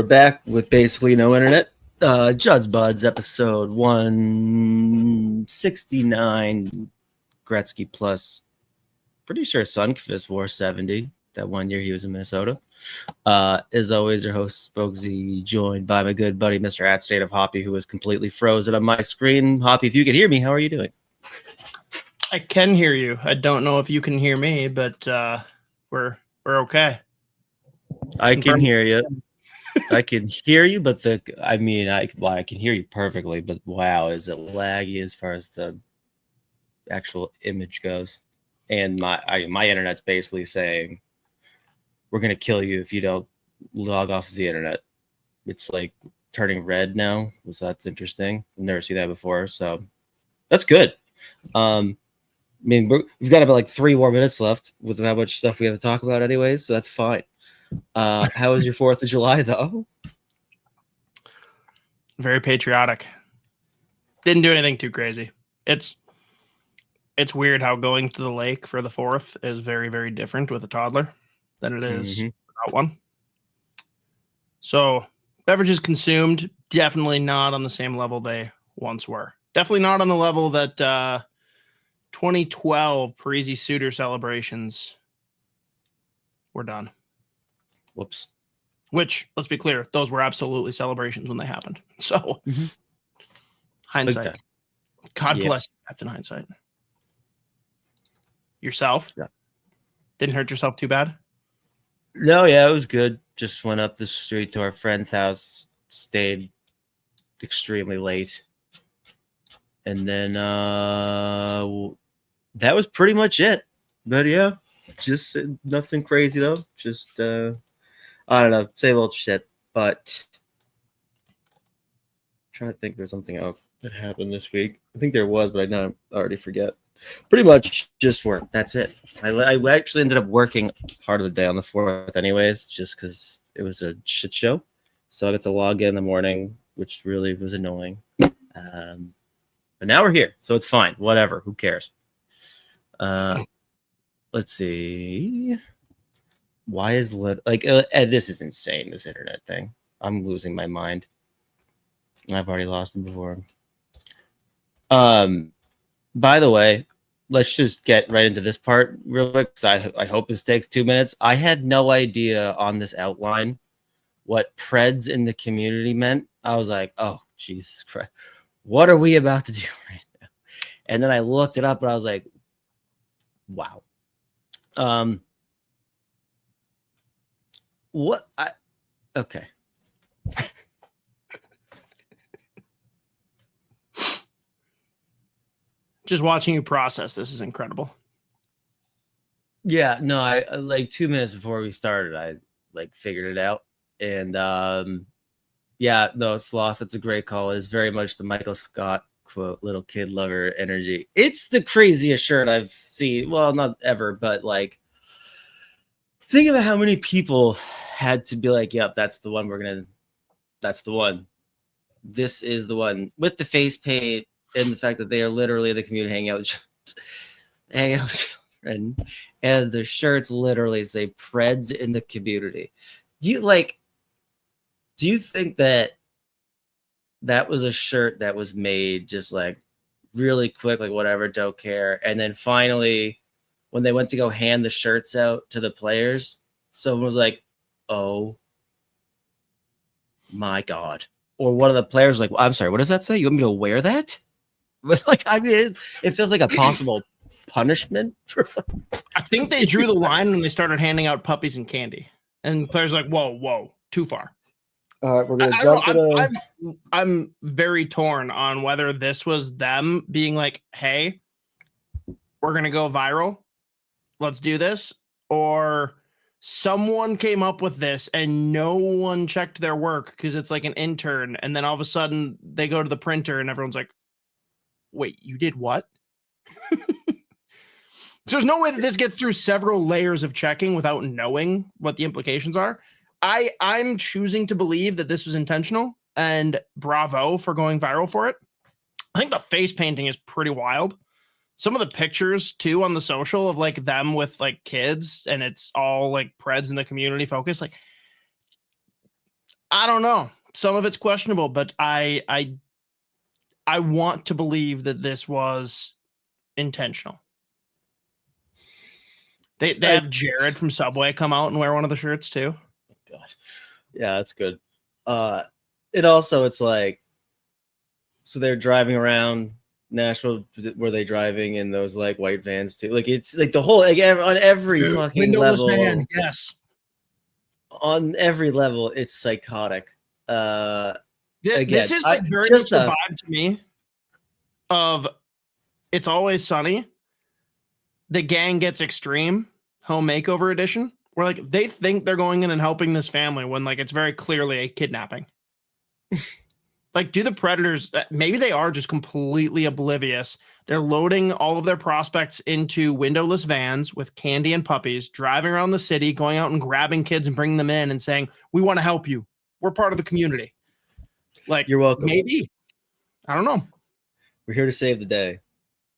We're back with basically no internet. Judd'z Budz episode 169. Gretzky plus. Pretty sure Sundqvist wore 70 that one year he was in Minnesota. As always, your host Spokesy, joined by my good buddy Mr. At State of Hoppy, who is completely frozen on my screen. Hoppy, if you can hear me, how are you doing? I can hear you. I don't know if you can hear me, but we're okay. I can hear you. I can hear you, but I can hear you perfectly, but wow, is it laggy as far as the actual image goes? And my internet's basically saying we're gonna kill you if you don't log off of the internet. It's like turning red now, so that's interesting. I've never seen that before, so that's good. We've got about like 3 more minutes left with how much stuff we have to talk about anyways, so that's fine. How was your 4th of July though? Very patriotic. Didn't do anything too crazy. It's weird how going to the lake for the 4th is very, very different with a toddler than it is without one. So beverages consumed, definitely not on the same level they once were. Definitely not on the level that 2012 Parisi Suitor celebrations were done. Whoops. Which, let's be clear, those were absolutely celebrations when they happened. So, hindsight. God bless you, Captain Hindsight. Yourself? Yeah. Didn't hurt yourself too bad? No, yeah, it was good. Just went up the street to our friend's house, stayed extremely late. And then that was pretty much it. But yeah, just nothing crazy though. Just I don't know, same old shit. But I'm trying to think, there's something else that happened this week. I think there was, but I already forget. Pretty much just work. That's it. I actually ended up working part of the day on the 4th anyways, just because it was a shit show. So I got to log in the morning, which really was annoying. But now we're here, so it's fine. Whatever. Who cares? Let's see. Why is this is insane, this internet thing. I'm losing my mind. I've already lost it before. By the way, let's just get right into this part real quick, because I hope this takes 2 minutes. I had no idea on this outline what Preds in the community meant. I was like, oh, Jesus Christ. What are we about to do right now? And then I looked it up, and I was like, wow. Okay. Just watching you process this is incredible. Yeah, no, I like 2 minutes before we started, I figured it out. And yeah, no, Sloth, it's a great call. It's very much the Michael Scott quote, little kid lover energy. It's the craziest shirt I've seen. Well, not ever, but think about how many people had to be like, yep, that's the one that's the one. This is the one, with the face paint and the fact that they are literally in the community hanging out with children, and their shirts literally say Preds in the community. Do you think that was a shirt that was made just really quick, whatever, don't care, and then finally when they went to go hand the shirts out to the players, someone was like, oh my God. Or one of the players well, I'm sorry, what does that say? You want me to wear that? It feels like a possible punishment. I think they drew the line when they started handing out puppies and candy. And players are like, whoa, too far. All right, we're going to jump into... I'm very torn on whether this was them being like, hey, we're going to go viral. Let's do this. Or someone came up with this and no one checked their work because it's like an intern. And then all of a sudden they go to the printer and everyone's like, wait, you did what? So there's no way that this gets through several layers of checking without knowing what the implications are. I'm choosing to believe that this was intentional, and bravo for going viral for it. I think the face painting is pretty wild. Some of the pictures too on the social of them with kids, and it's all Preds in the community focus. I don't know. Some of it's questionable, but I want to believe that this was intentional. They have Jared from Subway come out and wear one of the shirts too. God. Yeah, that's good. It's like, so they're driving around Nashville. Were they driving in those like white vans too? Like it's like the whole on every fucking level. Van, yes. On every level, it's psychotic. Again, this is like very much the vibe to me of It's Always Sunny. The gang gets extreme home makeover edition, where like they think they're going in and helping this family when like it's very clearly a kidnapping. Like, do the Predators, maybe they are just completely oblivious. They're loading all of their prospects into windowless vans with candy and puppies, driving around the city, going out and grabbing kids and bringing them in and saying, we want to help you. We're part of the community. Like, you're welcome. Maybe. I don't know. We're here to save the day.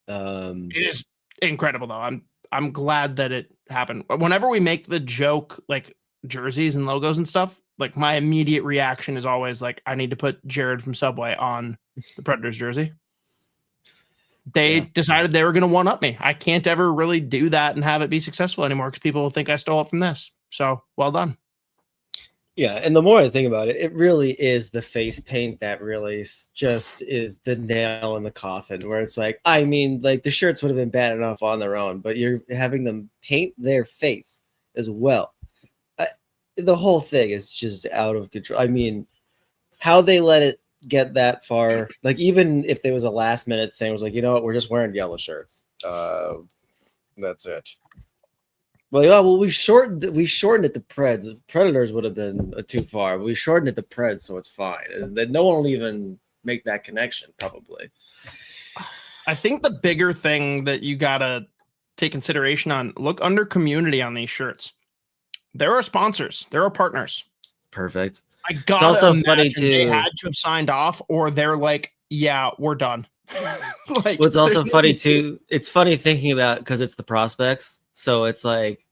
It is incredible, though. I'm glad that it happened. Whenever we make the joke, like jerseys and logos and stuff, like my immediate reaction is always like, I need to put Jared from Subway on the Predators jersey. They decided they were going to one-up me. I can't ever really do that and have it be successful anymore because people will think I stole it from this. So well done. Yeah, and the more I think about it, it really is the face paint that really just is the nail in the coffin, where it's like, I mean, like the shirts would have been bad enough on their own, but you're having them paint their face as well. The whole thing is just out of control. I mean, how they let it get that far, like even if there was a last minute thing, it was like, you know what, we're just wearing yellow shirts. That's it. Like, oh well, we shortened it to Preds. Predators would have been too far. We shortened it to Preds, so it's fine. And then no one will even make that connection, probably. I think the bigger thing that you gotta take consideration on, look under community on these shirts. There are sponsors. There are partners. Perfect. It's also funny too. They had to have signed off, or they're like, "Yeah, we're done." Like, what's also funny too? It's funny thinking about because it's the prospects. So it's like,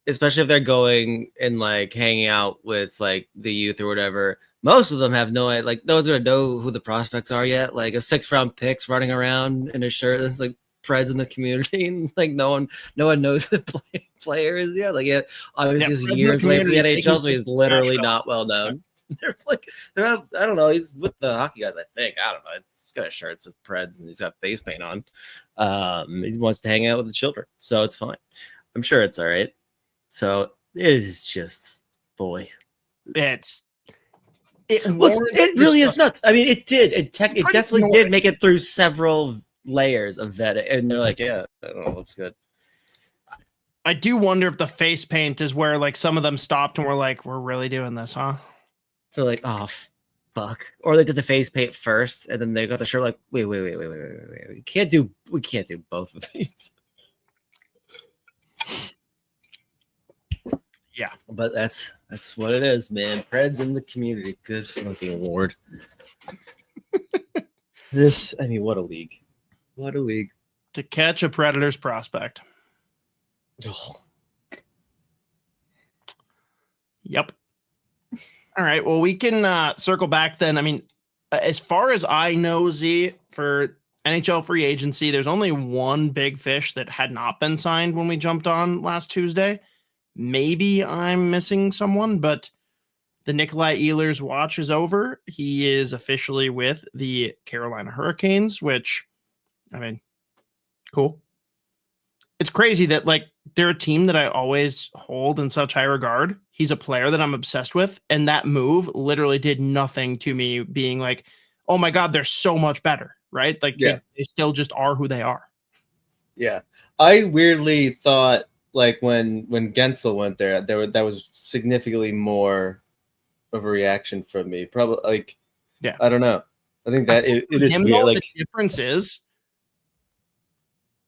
especially if they're going and like hanging out with like the youth or whatever. Most of them have no idea. Like no one's gonna know who the prospects are yet. Like a 6th-round pick's running around in a shirt that's like Preds in the community, and it's like no one knows the player is yet. Like obviously years later the NHL, so he's literally not well known. They're I don't know. He's with the hockey guys, I think. I don't know. He's got a shirt that says Preds and he's got face paint on. He wants to hang out with the children, so it's fine. I'm sure it's all right. So it is just it really is nuts. I mean, it did. It definitely did make it through several layers of vetting, and they're like, yeah, I don't know, looks good. I do wonder if the face paint is where like some of them stopped and were like, we're really doing this, huh? They're like, oh fuck, or they did the face paint first and then they got the shirt like, wait, we can't do both of these. Yeah, but that's what it is, man. Preds in the community. Good fucking award. I mean, what a league. What a league. To catch a Predators prospect. Oh. Yep. All right. Well, we can circle back then. I mean, as far as I know, Z, for NHL free agency, there's only one big fish that had not been signed when we jumped on last Tuesday. Maybe I'm missing someone, but the Nikolai Ehlers watch is over. He is officially with the Carolina Hurricanes, which, I mean, cool. It's crazy that like they're a team that I always hold in such high regard. He's a player that I'm obsessed with. And that move literally did nothing to me being like, oh my God, they're so much better. Right. Like they still just are who they are. Yeah. I weirdly thought like when Gensel went there, that was significantly more of a reaction from me. Probably like, I don't know. I think that it is weird. Like, the difference is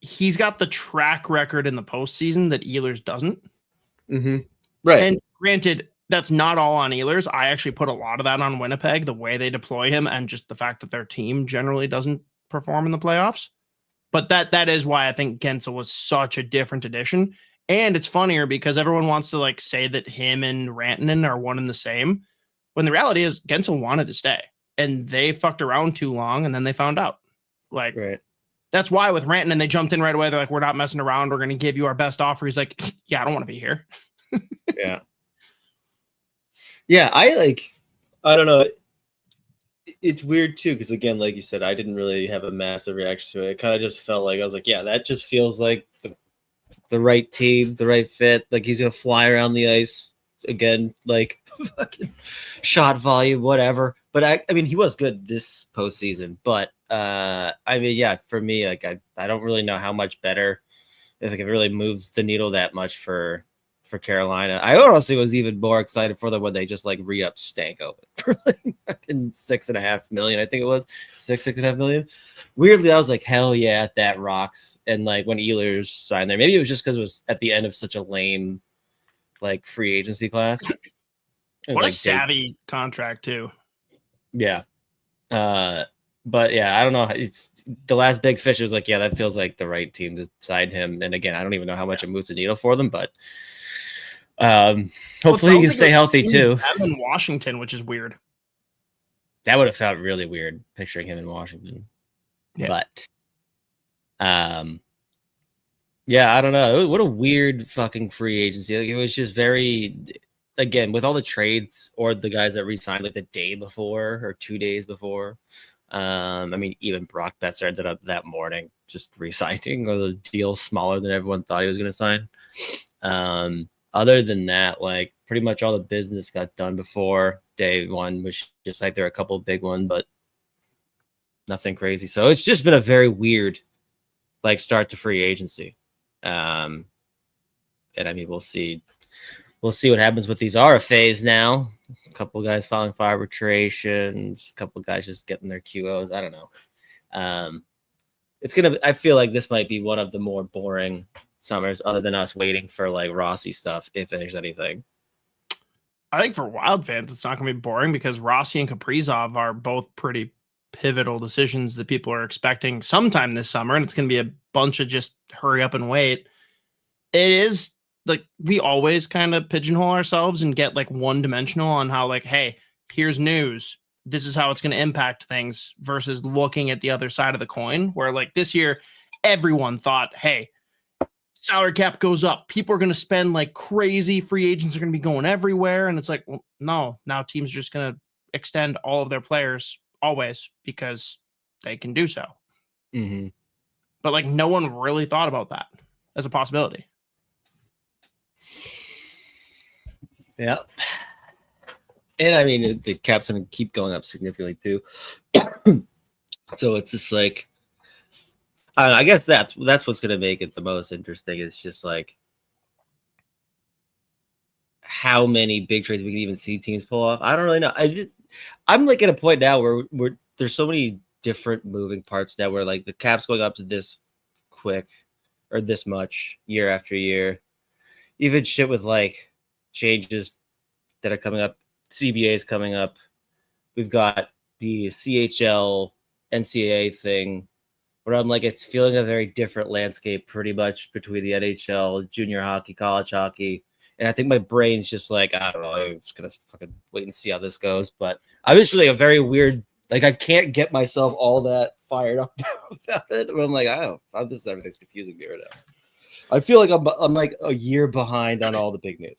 he's got the track record in the postseason that Ehlers doesn't. Mm-hmm. Right. And granted, that's not all on Ehlers. I actually put a lot of that on Winnipeg, the way they deploy him and just the fact that their team generally doesn't perform in the playoffs. But that is why I think Gensel was such a different addition. And it's funnier because everyone wants to like say that him and Rantanen are one and the same, when the reality is Gensel wanted to stay and they fucked around too long and then they found out. Like, Right. That's why with Rantanen, they jumped in right away. They're like, we're not messing around. We're going to give you our best offer. He's like, yeah, I don't want to be here. Yeah. Yeah, I don't know. It's weird too, because again, like you said, I didn't really have a massive reaction to it. It kind of just felt like I was like, yeah, that just feels like the right team, the right fit. Like he's gonna fly around the ice again, like fucking shot volume, whatever. But I mean, he was good this postseason. But I mean, yeah, for me, like I don't really know how much better if it really moves the needle that much for Carolina. I honestly was even more excited for them when they just like re-up Stanko for like fucking $6.5 million. I think it was 6.5 million. Weirdly, I was like, hell yeah, that rocks. And like when Ehlers signed there, maybe it was just because it was at the end of such a lame like free agency class. What like a savvy contract too. Yeah. But yeah, I don't know. It's the last big fish. It was like, yeah, that feels like the right team to sign him. And again, I don't even know how much it moves the needle for them, but hopefully he can stay healthy too. I'm in Washington, which is weird. That would have felt really weird picturing him in Washington. Yeah. But yeah, I don't know. What a weird fucking free agency. Like, it was just very, again, with all the trades or the guys that re-signed like the day before or 2 days before. I mean, even Brock Besser ended up that morning just re-signing, or the deal smaller than everyone thought he was going to sign. Other than that, like pretty much all the business got done before day one, which just like there are a couple of big ones, but nothing crazy. So it's just been a very weird like start to free agency. And I mean, we'll see what happens with these RFAs now. A couple of guys filing for arbitrations, a couple of guys just getting their QOs. I don't know. I feel like this might be one of the more boring summers, other than us waiting for like Rossi stuff, if there's anything. I think for Wild fans, it's not going to be boring because Rossi and Kaprizov are both pretty pivotal decisions that people are expecting sometime this summer, and it's going to be a bunch of just hurry up and wait. It is like we always kind of pigeonhole ourselves and get like one-dimensional on how like, hey, here's news. This is how it's going to impact things versus looking at the other side of the coin, where like this year, everyone thought, hey, salary cap goes up. People are going to spend like crazy. Free agents are going to be going everywhere. And it's like, well, no, now teams are just going to extend all of their players always because they can do so. Mm-hmm. But like no one really thought about that as a possibility. Yeah. And I mean, the cap's going to keep going up significantly too. So it's just like, I guess that's what's going to make it the most interesting. It's just like how many big trades we can even see teams pull off. I don't really know. I'm like at a point now where there's so many different moving parts now where like the cap's going up to this quick or this much year after year. Even shit with like changes that are coming up. CBA is coming up. We've got the CHL NCAA thing. But I'm like, it's feeling a very different landscape pretty much between the NHL, junior hockey, college hockey. And I think my brain's just like, I don't know, I'm just going to fucking wait and see how this goes. But I'm just like a very weird, like I can't get myself all that fired up about it. But I'm like, everything's confusing me right now. I feel like I'm like a year behind on all the big news.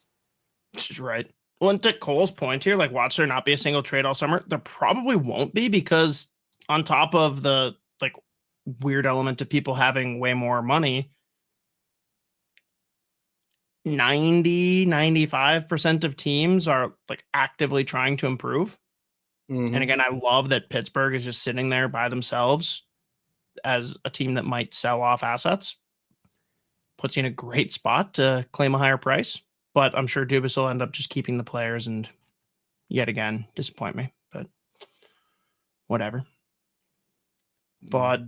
Right. Well, and to Cole's point here, like watch there not be a single trade all summer. There probably won't be because on top of the like weird element of people having way more money, 95% of teams are like actively trying to improve. Mm-hmm. And again, I love that Pittsburgh is just sitting there by themselves as a team that might sell off assets. Puts you in a great spot to claim a higher price, but I'm sure Dubas will end up just keeping the players and yet again disappoint me, but whatever. But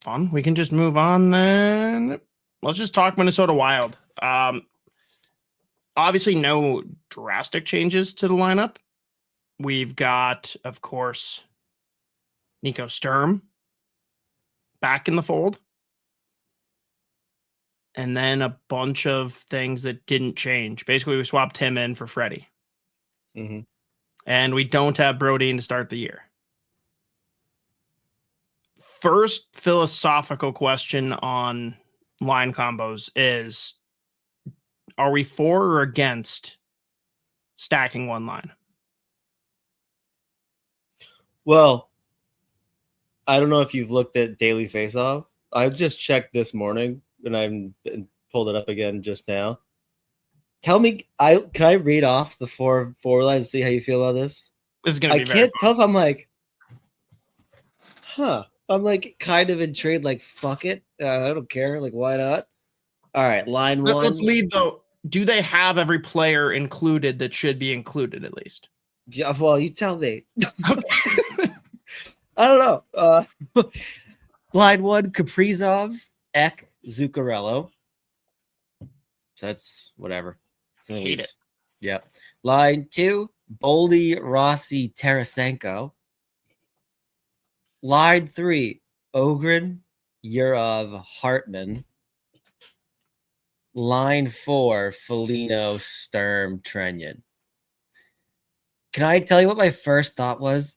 fun. We can just move on then. Let's just talk Minnesota Wild. Obviously no drastic changes to the lineup. We've got, of course, Nico Sturm back in the fold. and then a bunch of things that didn't change. Basically, we swapped him in for Freddie. Mm-hmm. And we don't have Brody to start the year. First philosophical question on line combos is, are we for or against stacking one line? Well, I don't know if you've looked at Daily Faceoff. I just checked this morning, and I pulled it up again just now. Tell me, can I read off the four lines and see how you feel about this? This is gonna be I can't tell if I'm like, I'm like kind of intrigued. Like, fuck it, I don't care. Like, why not? All right, line one. Let's lead though. Do they have every player included that should be included at least? Yeah, well, you tell me. Okay. I don't know. Line one: Kaprizov, Ek, Zuccarello. So that's whatever. Hate it. Yeah. Line two: Boldy, Rossi, Tarasenko. Line three: Ogren, Yurov, Hartman. Line four: Foligno, Sturm, Trenyan. Can I tell you what my first thought was?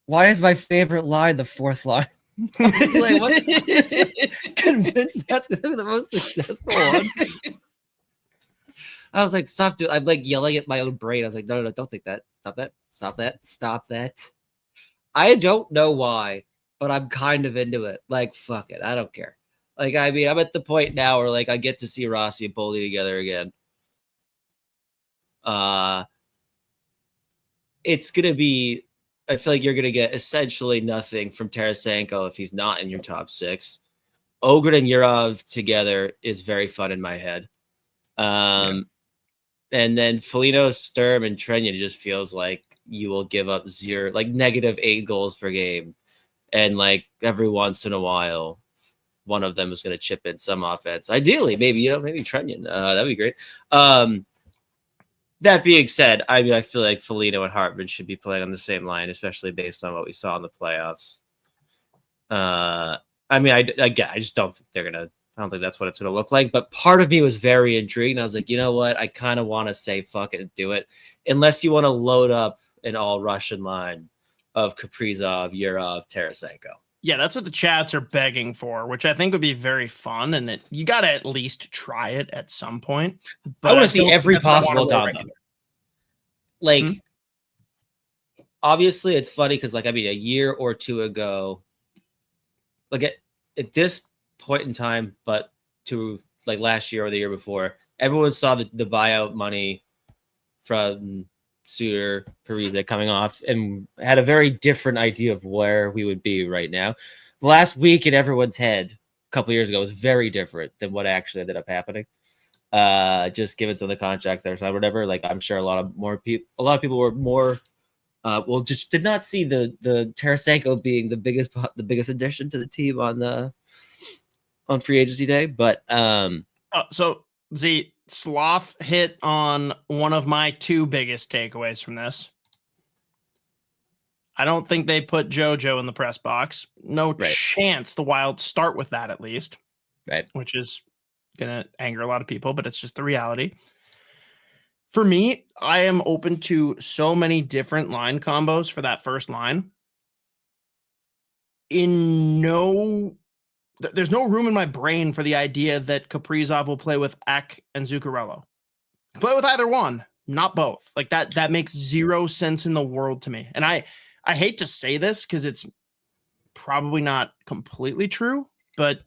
Why is my favorite line the fourth line? Like, what? Convinced that's gonna be the most successful one. I was like, stop doing. I'm like yelling at my own brain. I was like, no, don't think that. Stop that. Stop that. Stop that. I don't know why, but I'm kind of into it. Like, fuck it. I don't care. Like, I mean, I'm at the point now where like I get to see Rossi and Boldy together again. It's gonna be. I feel like you're going to get essentially nothing from Tarasenko if he's not in your top six. Ogren and Yurov together is very fun in my head. And then Foligno, Sturm, and Trenyan just feels like you will give up -8 goals per game. And like every once in a while, one of them is going to chip in some offense. Ideally, maybe Trenyan. That'd be great. That being said, I mean, I feel like Foligno and Hartman should be playing on the same line, especially based on what we saw in the playoffs. I mean, I just don't think they're gonna. I don't think that's what it's gonna look like. But part of me was very intrigued. And I was like, you know what? I kind of want to say fuck it and do it, unless you want to load up an all Russian line of Kaprizov, Yurov, Tarasenko. Yeah, that's what the chats are begging for, which I think would be very fun. And you got to at least try it at some point. But I want to see every possible combo. Like, obviously, it's funny because, like, I mean, a year or two ago, like at this point in time, but to like last year or the year before, everyone saw the buyout money from Suter, Parise coming off and had a very different idea of where we would be right now. The last week in everyone's head a couple of years ago was very different than what actually ended up happening. Just given some of the contracts that were signed, whatever. Like, I'm sure a lot of people were more just did not see the Tarasenko being the biggest addition to the team on free agency day. But so Z Sloth hit on one of my two biggest takeaways from this. I don't think they put JoJo in the press box. No chance the Wild start with that, at least. Right. Which is going to anger a lot of people, but it's just the reality. For me, I am open to so many different line combos for that first line. There's no room in my brain for the idea that Kaprizov will play with Ek and Zuccarello. Play with either one, not both. Like that makes zero sense in the world to me. And I hate to say this because it's probably not completely true, but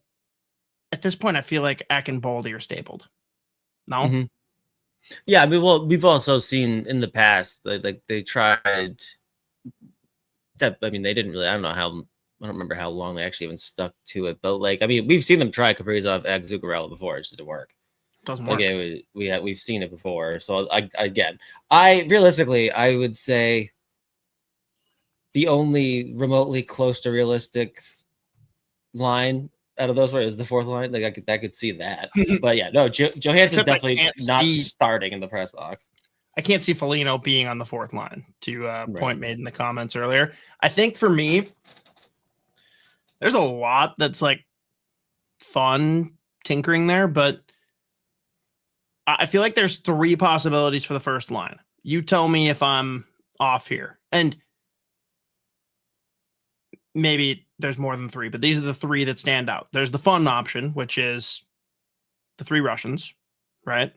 at this point, I feel like Ek and Boldy are stapled. No? Mm-hmm. Yeah, I mean, well, we've also seen in the past, like they tried that. I mean, they didn't really, I don't remember how long they actually even stuck to it, but like, I mean, we've seen them try Kaprizov, Ek, Zuccarello before. It just didn't work. Doesn't work. Okay, we've seen it before. So I realistically, I would say the only remotely close to realistic line out of those is the fourth line. Like I could see that. But yeah, no, Johansson's definitely not starting in the press box. I can't see Foligno being on the fourth line, to point made in the comments earlier. I think for me, there's a lot that's like fun tinkering there, but I feel like there's 3 possibilities for the first line. You tell me if I'm off here. And maybe there's more than 3, but these are the 3 that stand out. There's the fun option, which is the 3 Russians, right?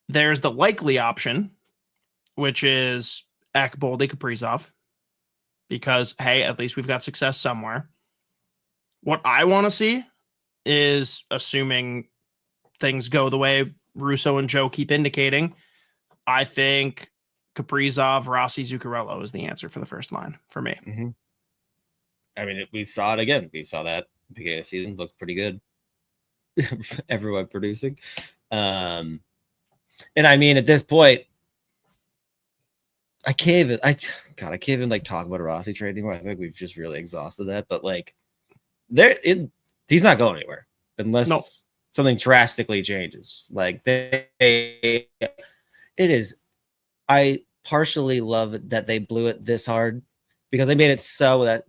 There's the likely option, which is Ek, Boldy, Kaprizov, because, hey, at least we've got success somewhere. What I want to see is, assuming things go the way Russo and Joe keep indicating, I think Kaprizov, Rossi, Zuccarello is the answer for the first line for me. Mm-hmm. I mean, we saw it again. We saw that beginning of the season looked pretty good. Everyone producing. And I mean, at this point, I can't even like talk about a Rossi trade anymore. I think we've just really exhausted that. But like, he's not going anywhere unless something drastically changes. Like it is. I partially love that they blew it this hard because they made it so that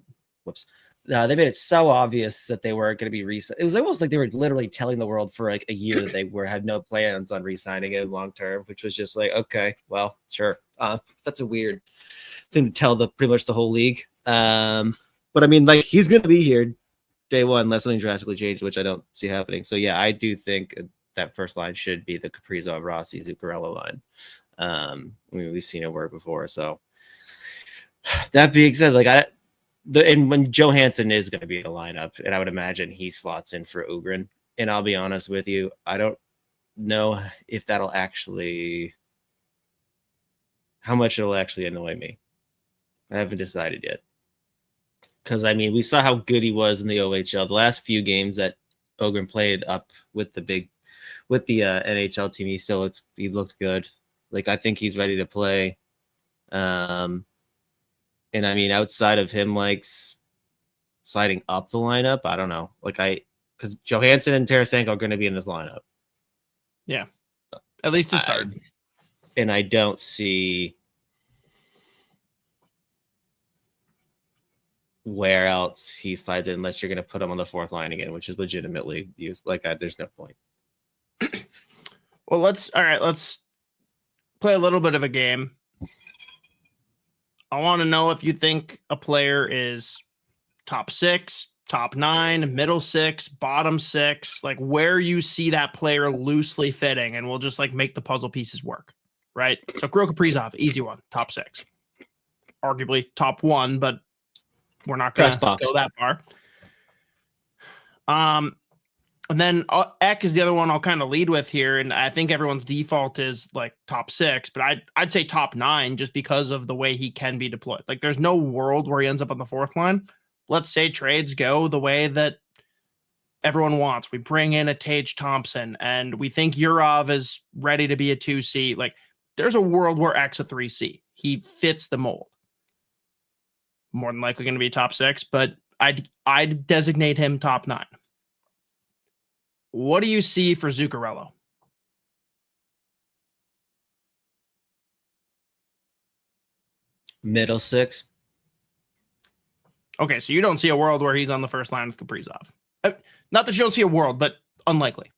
they made it so obvious that they weren't going to be re-signed. It was almost like they were literally telling the world for like a year that they had no plans on re-signing him long term, which was just like, okay, well, sure. That's a weird thing to tell pretty much the whole league. But I mean, like, he's going to be here day one unless something drastically changed, which I don't see happening. So yeah, I do think that first line should be the Kaprizov, Rossi, Zuccarello line. I mean, we've seen it work before. So that being said, like and when Johansson is going to be the lineup, and I would imagine he slots in for Ugrin. And I'll be honest with you, I don't know if that'll actually, how much it'll actually annoy me. I haven't decided yet. Because I mean, we saw how good he was in the OHL. The last few games that Ugrin played up with the NHL team, he looked good. Like, I think he's ready to play. And I mean, outside of him, like, sliding up the lineup, I don't know. Like, because Johansson and Tarasenko are going to be in this lineup. Yeah. At least to start. And I don't see where else he slides in unless you're going to put him on the 4th line again, which is legitimately used. Like, there's no point. Well, let's play a little bit of a game. I want to know if you think a player is top 6, top 9, middle 6, bottom 6, like where you see that player loosely fitting, and we'll just like make the puzzle pieces work, right? So Kirill Kaprizov, easy one, top 6. Arguably top 1, but we're not going to go that far. And then Ek is the other one I'll kind of lead with here, and I think everyone's default is like top 6, but I'd say top 9 just because of the way he can be deployed. Like, there's no world where he ends up on the 4th line. Let's say trades go the way that everyone wants. We bring in a Tage Thompson, and we think Yurov is ready to be a 2C. Like, there's a world where Ek's a 3C. He fits the mold. More than likely going to be top 6, but I'd designate him top 9. What do you see for Zuccarello? Middle 6. Okay, so you don't see a world where he's on the first line with Kaprizov. Not that you don't see a world, but unlikely.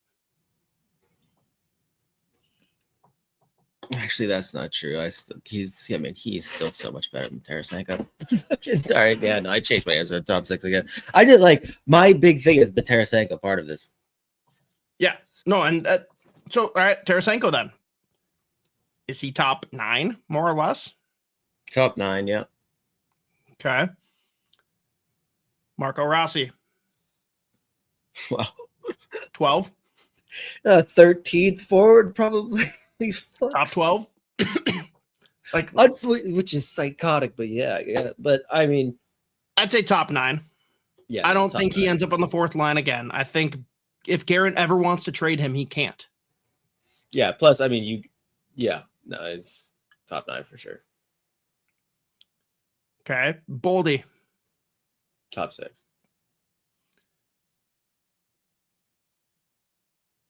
Actually, that's not true. He's still so much better than Tarasenko. All right, yeah, no, I changed my answer to top 6 again. I did my big thing is the Tarasenko part of this. Yeah, no, and so all right, Tarasenko then. Is he top 9 more or less? Top 9, yeah. Okay. Marco Rossi. Wow. 12. 13th forward, probably. These top 12. Which is psychotic, but yeah. But I mean, I'd say top 9. Yeah, I don't think he ends up on the 4th line again. I think if Garrett ever wants to trade him, he can't. Yeah. Plus, I mean, it's top 9 for sure. Okay. Boldy. Top 6.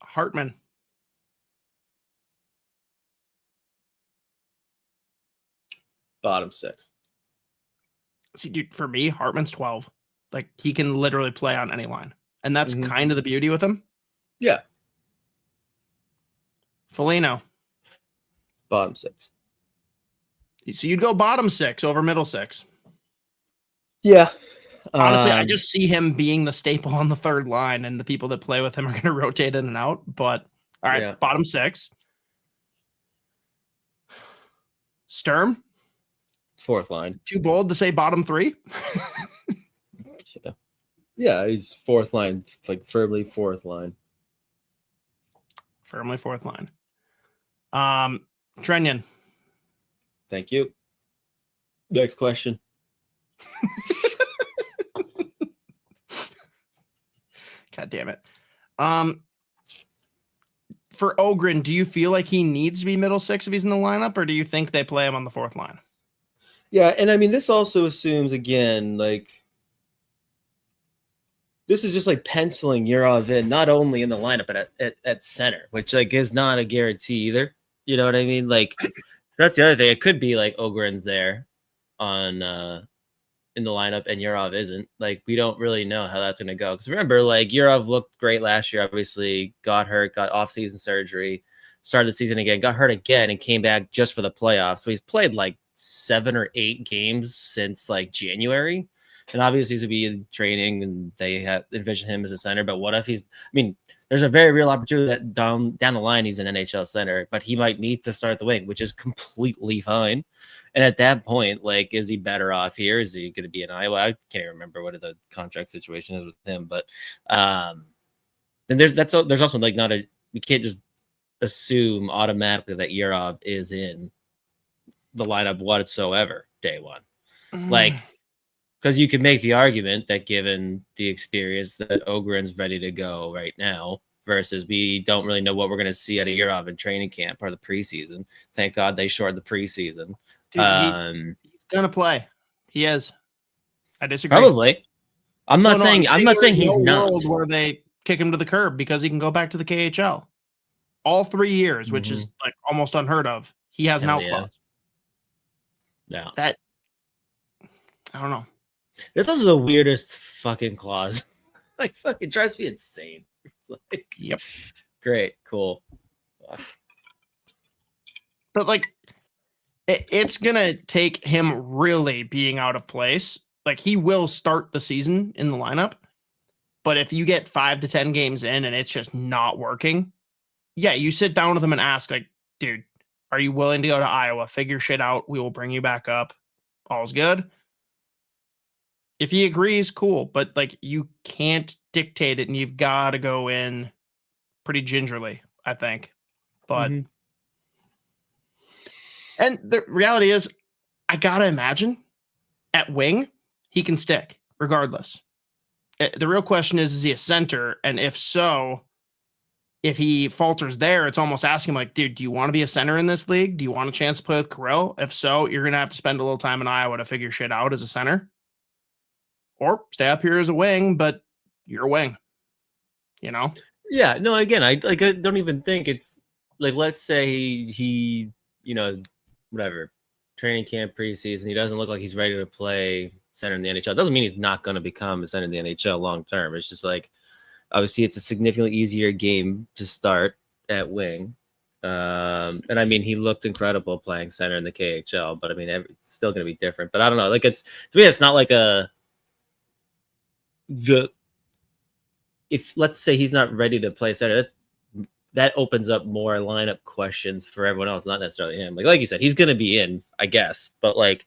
Hartman. Bottom 6. See, dude, for me, Hartman's 12. Like, he can literally play on any line. And that's kind of the beauty with him. Yeah. Foligno. Bottom 6. So you'd go bottom 6 over middle 6. Yeah. Honestly, I just see him being the staple on the third line, and the people that play with him are going to rotate in and out. But all right, bottom 6. Sturm. 4th line. Too bold to say bottom 3. Yeah, he's 4th line, like firmly 4th line. Firmly 4th line. Trenyan. Thank you. Next question. God damn it. For Ogren, do you feel like he needs to be middle 6 if he's in the lineup, or do you think they play him on the 4th line? Yeah, and I mean, this also assumes, again, like, this is just like penciling Yurov in, not only in the lineup, but at center, which like is not a guarantee either. You know what I mean? Like, that's the other thing. It could be like Ogren's there on in the lineup and Yurov isn't. Like, we don't really know how that's gonna go. Because remember, like, Yurov looked great last year, obviously, got hurt, got off-season surgery, started the season again, got hurt again, and came back just for the playoffs. So he's played like 7 or 8 games since like January. And obviously he's going to be in training and they have envisioned him as a center. But what if he's, I mean, there's a very real opportunity that down the line he's an NHL center, but he might need to start the wing, which is completely fine. And at that point, like, is he better off here? Is he going to be in Iowa? I can't even remember what the contract situation is with him. But then there's also like we can't just assume automatically that Yurov is in the lineup whatsoever day one. Like, because you could make the argument that given the experience that Ogren's ready to go right now versus we don't really know what we're going to see out of Yurov in training camp or the preseason. Thank God they shortened the preseason. Dude, he's going to play. He is. I disagree. Probably. I'm not saying he's not. World where they kick him to the curb because he can go back to the KHL. All 3 years, which is like almost unheard of. He has an out clause. Yeah. That, I don't know. This was the weirdest fucking clause. Like, fucking drives me insane. It's like, yep. Great. Cool. But, like, it's going to take him really being out of place. Like, he will start the season in the lineup. But if you get 5 to 10 games in and it's just not working, yeah, you sit down with him and ask, like, dude, are you willing to go to Iowa? Figure shit out. We will bring you back up. All's good. If he agrees, cool. But, like, you can't dictate it, and you've got to go in pretty gingerly, I think. But, and the reality is, I got to imagine at wing, he can stick regardless. The real question is he a center? And if so, if he falters there, it's almost asking him, like, dude, do you want to be a center in this league? Do you want a chance to play with Carell? If so, you're going to have to spend a little time in Iowa to figure shit out as a center. Or stay up here as a wing, but you're a wing, you know? Yeah, no, again, I don't even think it's like, let's say he, you know, whatever, training camp, preseason, he doesn't look like he's ready to play center in the NHL. It doesn't mean he's not going to become a center in the NHL long term. It's just like, obviously, it's a significantly easier game to start at wing. And I mean, he looked incredible playing center in the KHL, but I mean, it's still going to be different. But I don't know. Like, to me, it's not like if let's say he's not ready to play center, that opens up more lineup questions for everyone else, not necessarily him. Like you said, he's going to be in, I guess, but like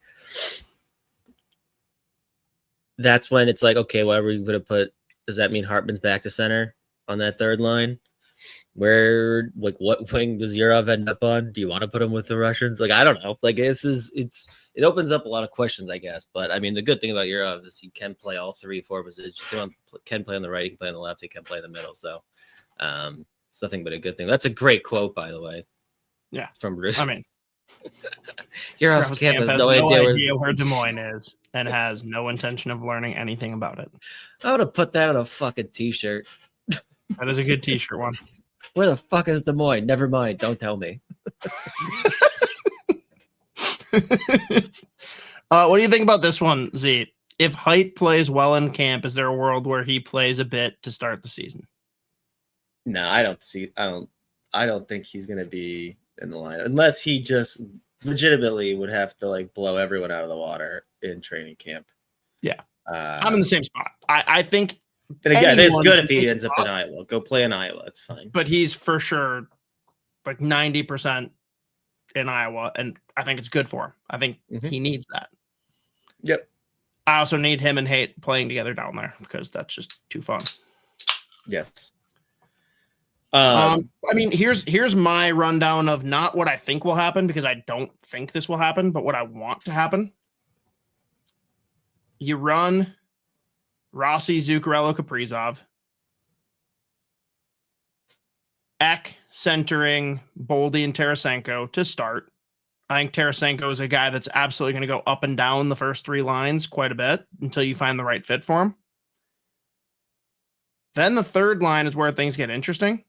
that's when it's like, okay, whatever you're going to put, does that mean Hartman's back to center on that third line? Where, like, what wing does Yurov end up on? Do you want to put him with the Russians? Like, I don't know. Like, it opens up a lot of questions, I guess. But I mean, the good thing about Yurov is he can play all 3-4 positions. He can play on the right, he can play on the left, he can play in the middle. So it's nothing but a good thing. That's a great quote, by the way. Yeah. From Bruce. I mean, Yurov's camp has no idea where Des Moines is and has no intention of learning anything about it. I would have put that on a fucking t-shirt. That is a good t-shirt one. Where the fuck is Des Moines? Never mind. Don't tell me. What do you think about this one, Z? if Height plays well in camp, is there a world where he plays a bit to start the season? No, I don't think he's gonna be in the lineup unless he just legitimately would have to like blow everyone out of the water in training camp. Yeah, I'm in the same spot. I think. And again, it's good if he ends up in Iowa. Go play in Iowa. It's fine. But he's for sure like 90% in Iowa, and I think it's good for him. I think he needs that. Yep. I also need him and Haight playing together down there because that's just too fun. Yes. I mean, here's my rundown of not what I think will happen because I don't think this will happen, but what I want to happen. You run Rossi, Zuccarello, Kaprizov, Ek centering Boldy and Tarasenko to start. I think Tarasenko is a guy that's absolutely going to go up and down the first three lines quite a bit until you find the right fit for him. Then the third line is where things get interesting.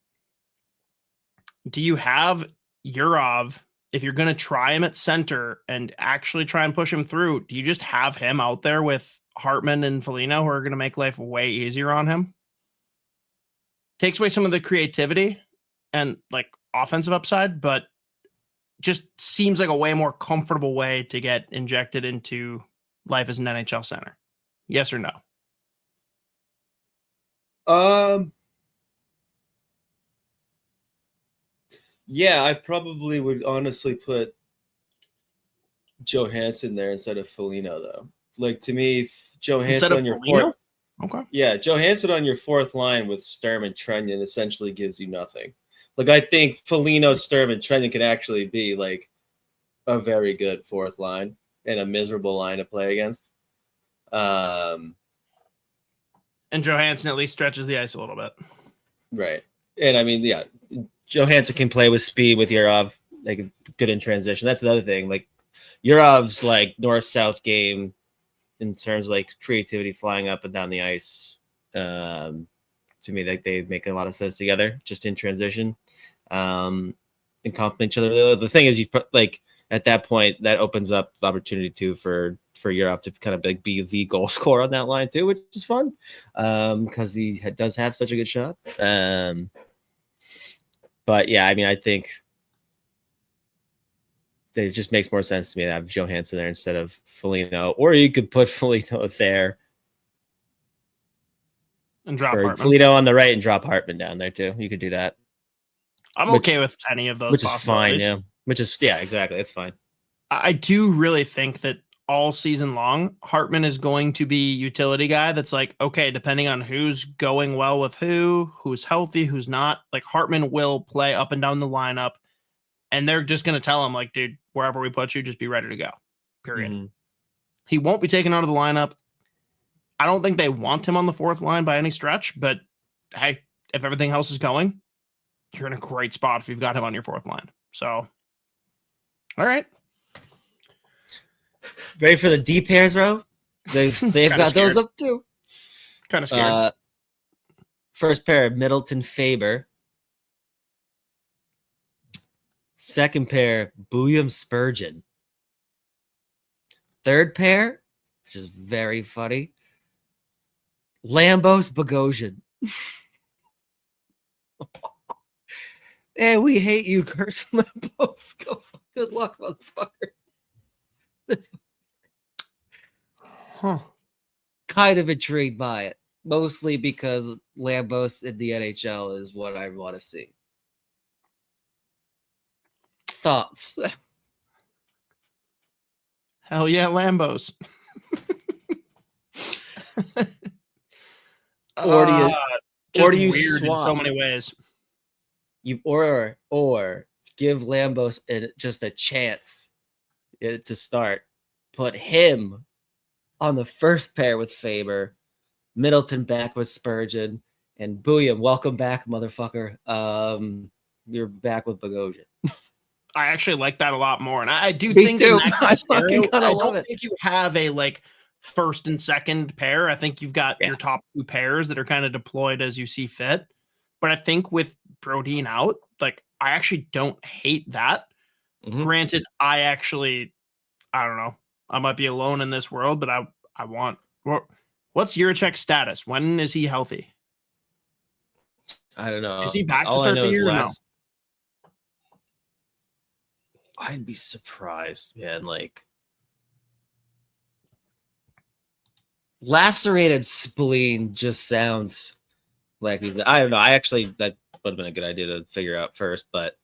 Do you have Yurov, if you're going to try him at center and actually try and push him through, do you just have him out there with Hartman and Foligno who are going to make life way easier on him? Takes away some of the creativity and like offensive upside, but just seems like a way more comfortable way to get injected into life as an NHL center. Yes or no? Yeah, I probably would honestly put Johansson there instead of Foligno, though. Like, to me, Johansson on your fourth. Okay. Yeah, Johansson on your fourth line with Sturm and Trenyon essentially gives you nothing. Like, I think Foligno, Sturm, and Trenyon can actually be, like, a very good fourth line and a miserable line to play against. And Johansson at least stretches the ice a little bit. Right. And, I mean, yeah, Johansson can play with speed with Yurov, like, good in transition. That's another thing. Like, Yurov's, like, north-south game in terms of, like, creativity flying up and down the ice. To me, like, they make a lot of sense together, just in transition, and complement each other. The thing is, you put, like, at that point, that opens up the opportunity too for Yurov to kind of like be the goal scorer on that line too, which is fun because he does have such a good shot. But yeah, I mean, I think it just makes more sense to me to have Johansson there instead of Foligno, or you could put Foligno there and drop Hartman. Foligno on the right and drop Hartman down there too. You could do that. I'm okay with any of those, which is fine. Yeah, exactly. It's fine. I do really think that all season long, Hartman is going to be utility guy. That's like, okay, depending on who's going well with who's healthy, who's not, like Hartman will play up and down the lineup. And they're just going to tell him like, dude, wherever we put you, just be ready to go. Period. Mm-hmm. He won't be taken out of the lineup. I don't think they want him on the fourth line by any stretch, but hey, if everything else is going, you're in a great spot if you've got him on your fourth line. So, all right. Ready for the D pairs, bro? They've got those up too. Kind of scared. First pair, Middleton Faber. Second pair, Booyam Spurgeon. Third pair, which is very funny, Lambos Bogosian. Hey, we hate you, Curse Lambos. Good luck, motherfucker. Kind of intrigued by it, mostly because Lambos in the NHL is what I want to see. Thoughts? Hell yeah, Lambos. Or do you swap in so many ways? You or give Lambos just a chance to start. Put him on the first pair with Faber, Middleton back with Spurgeon, and Booyam, welcome back, motherfucker. You're back with Bogosian. I actually like that a lot more, and I do think in that scenario, I don't think you have a like first and second pair. I think you've got your top two pairs that are kind of deployed as you see fit. But I think with Brodin out, like I actually don't hate that. Mm-hmm. Granted, I don't know. I might be alone in this world, but I want What's Juracek's status? When is he healthy? I don't know. Is he back to All I start know the is year or no? I'd be surprised, man. Like lacerated spleen just sounds like he's. I don't know. That would have been a good idea to figure out first. But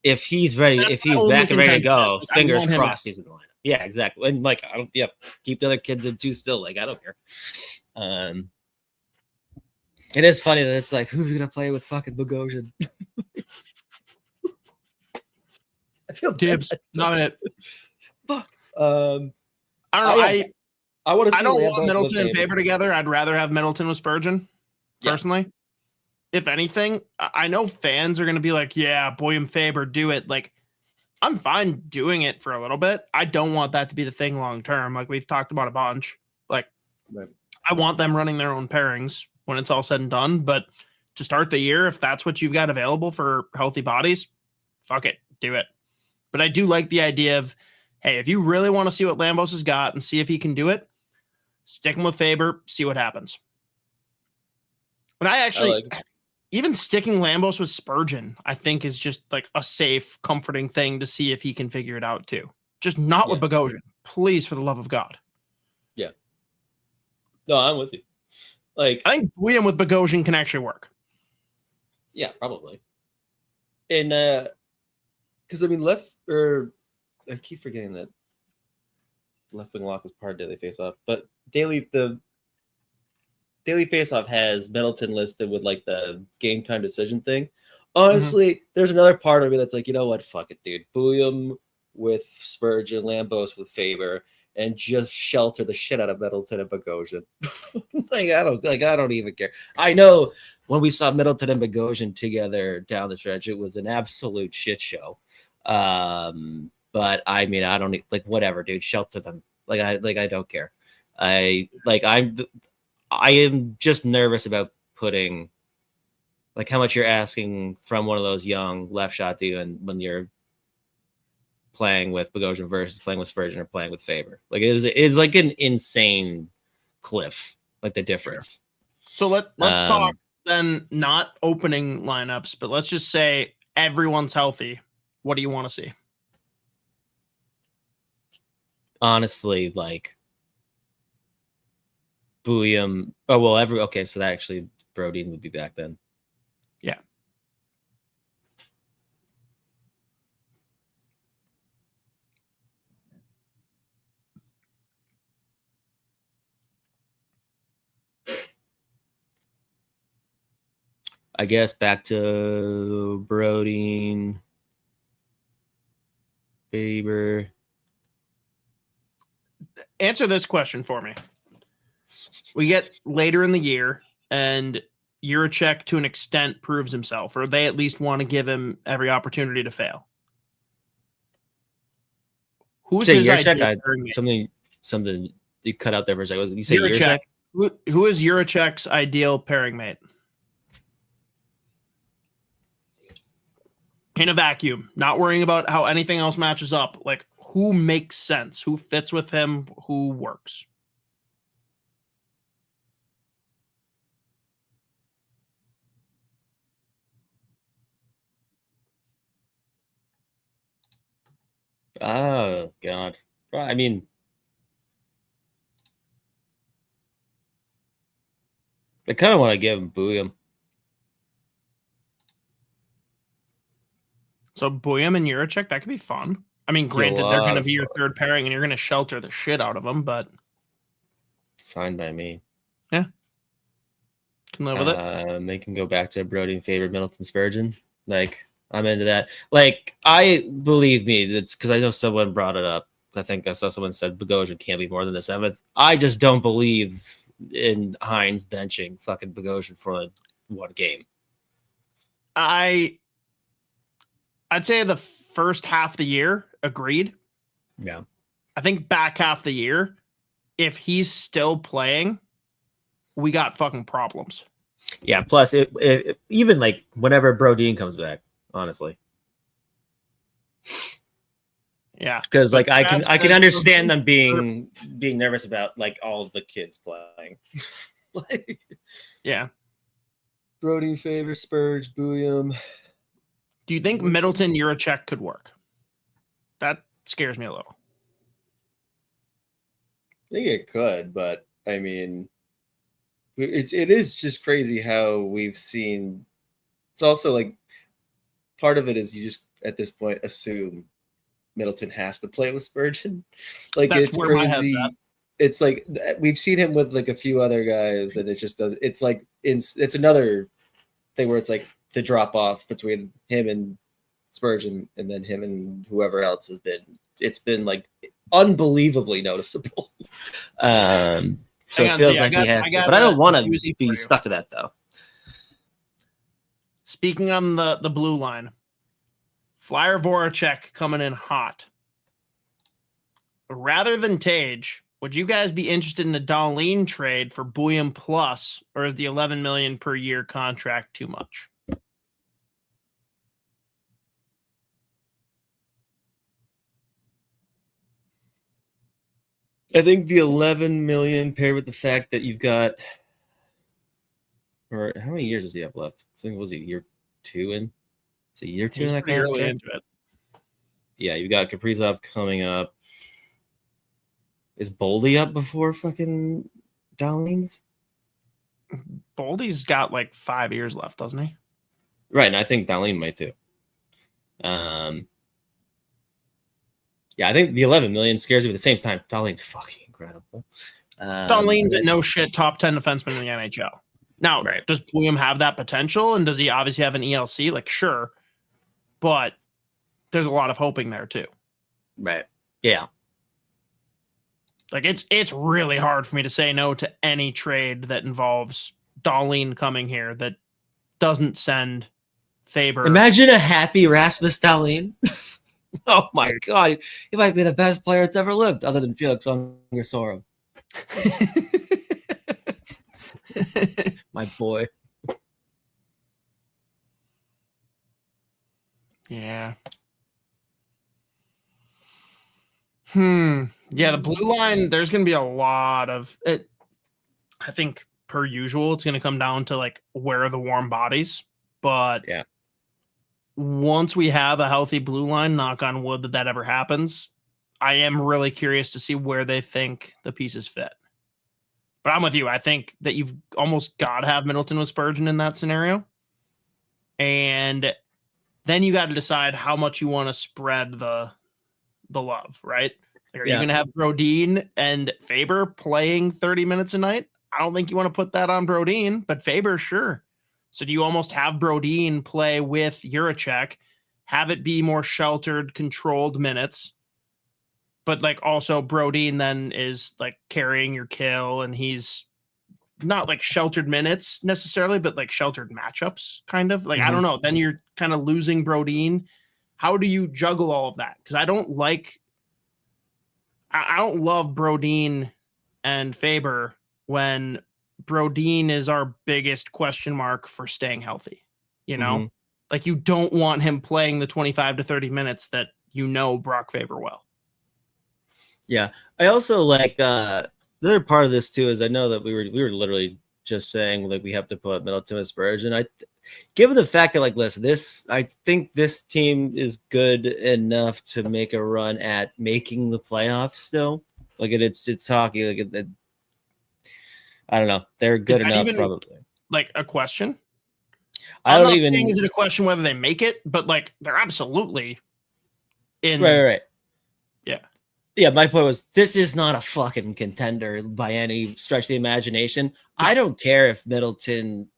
if he's ready, if he's back and ready to go, fingers crossed he's in the lineup. Yeah, exactly. And like, I don't. Yeah, keep the other kids in too. Still, like, I don't care. It is funny that it's like, who's gonna play with fucking Bogosian? I feel Dibs. Not it. Fuck. I don't know. I want to. I don't want Middleton and Faber together. I'd rather have Middleton with Spurgeon, personally. Yeah. If anything, I know fans are going to be like, yeah, Boy and Faber, do it. Like, I'm fine doing it for a little bit. I don't want that to be the thing long term. Like, we've talked about a bunch. Like, right. I want them running their own pairings when it's all said and done. But to start the year, if that's what you've got available for healthy bodies, fuck it, do it. But I do like the idea of, hey, if you really want to see what Lambos has got and see if he can do it, stick him with Faber, see what happens. And I actually, even sticking Lambos with Spurgeon, I think is just like a safe, comforting thing to see if he can figure it out too. Just not with Bogosian. Please, for the love of God. Yeah. No, I'm with you. Like, I think William with Bogosian can actually work. Yeah, probably. And because I mean, I keep forgetting that left wing lock was part of daily faceoff, but the daily faceoff has Middleton listed with like the game time decision thing. Honestly, there's another part of me that's like, you know what, fuck it, dude. William with Spurgeon, Lambos with Faber, and just shelter the shit out of Middleton and Bogosian. I don't even care. I know when we saw Middleton and Bogosian together down the stretch, it was an absolute shit show. But I mean, I don't like whatever, dude. Shelter them. I don't care. I am just nervous about putting like how much you're asking from one of those young left shot dude when you're playing with Bogosian versus playing with Spurgeon or playing with Faber. Like it's like an insane cliff, like the difference. So let's talk then, not opening lineups, but let's just say everyone's healthy. What do you want to see? Honestly, like Bouillon. Oh well, okay. So that actually Brodin would be back then. Yeah. I guess back to Brodin, Faber. Answer this question for me. We get later in the year, and Juracek to an extent proves himself, or they at least want to give him every opportunity to fail. Who's his idea? Something you cut out there for a second. You say Juracek? Who is Juracek's ideal pairing mate? In a vacuum, not worrying about how anything else matches up. Like, who makes sense? Who fits with him? Who works? Oh, God. I mean, I kind of want to give him Bouillon. So Bouillon and Juracek, that could be fun. I mean, granted, they're going to be your third pairing, and you're going to shelter the shit out of them, but fine by me. Yeah, can live with it. They can go back to Brodin, Faber, Middleton, Spurgeon. Like, I'm into that. Like, believe me, it's because I know someone brought it up. I think I saw someone said Bogosian can't be more than the 7th. I just don't believe in Hines benching fucking Bogosian for one game. I'd say the first half of the year, agreed. Yeah. I think back half of the year, if he's still playing, we got fucking problems. Yeah, plus it even like whenever Brodin comes back, honestly. Yeah. Because like I can Preds understand them being nervous about like all the kids playing. Like, Yeah. Brody, Favor, Spurge, Booyam. Do you think Middleton Juracek could work? That scares me a little. I think it could, but I mean, it is just crazy how we've seen. It's also like part of it is you just at this point assume Middleton has to play with Spurgeon. Like That's it's where my head's crazy. at. It's like we've seen him with like a few other guys, and it just does. It's like it's another thing where it's like the drop off between him and Spurgeon, and then him and whoever else has been. It's been like unbelievably noticeable. So it feels like he has to, but I don't want to be stuck to that though. Speaking on the blue line, Flyer Voracek coming in hot. Rather than Tage, would you guys be interested in a Dahlin trade for Booyam Plus, or is the $11 million per year contract too much? I think the 11 million paired with the fact that you've got, or how many years does he have left? I think it was a year 2 in. It's a year 2 in that Pretty early contract. into it. Yeah, you've got Kaprizov coming up. Is Boldy up before fucking Dahlin's? Boldy's got like 5 years left, doesn't he? Right, and I think Dahlin might too. Yeah, I think the 11 million scares me. At the same time, Dahlin's fucking incredible. Dahlin's a no shit top 10 defenseman in the NHL. Now, Right. Does William have that potential? And does he obviously have an ELC? Like, sure. But there's a lot of hoping there too. Right. Yeah. Like it's really hard for me to say no to any trade that involves Dahlin coming here that doesn't send Faber. Imagine a happy Rasmus Dahlin. Oh my God. He might be the best player that's ever lived, other than Felix Anguissaro. My boy. Yeah. Yeah, the blue line, there's going to be a lot of it. I think per usual, it's going to come down to like where are the warm bodies. But yeah, once we have a healthy blue line, knock on wood that ever happens, I am really curious to see where they think the pieces fit. But I'm with you. I think that you've almost got to have Middleton with Spurgeon in that scenario. And then you got to decide how much you want to spread the love, right? Like, are you going to have Brodin and Faber playing 30 minutes a night? I don't think you want to put that on Brodin, but Faber, sure. So do you almost have Brodin play with Juracek, have it be more sheltered, controlled minutes, but like also Brodin then is like carrying your kill, and he's not like sheltered minutes necessarily, but like sheltered matchups kind of like, I don't know. Then you're kind of losing Brodin. How do you juggle all of that? Because I don't love Brodin and Faber when Brodin is our biggest question mark for staying healthy. You know, like you don't want him playing the 25 to 30 minutes that Brock Faber well. Yeah. I also like the other part of this too is I know that we were literally just saying like we have to put Middleton and Spurgeon. Given the fact that like I think this team is good enough to make a run at making the playoffs still. Like it's hockey. Like I don't know. They're good enough probably. Like a question. I'm not saying is it a question whether they make it, but like they're absolutely in. Right. Yeah. My point was this is not a fucking contender by any stretch of the imagination. I don't care if Middleton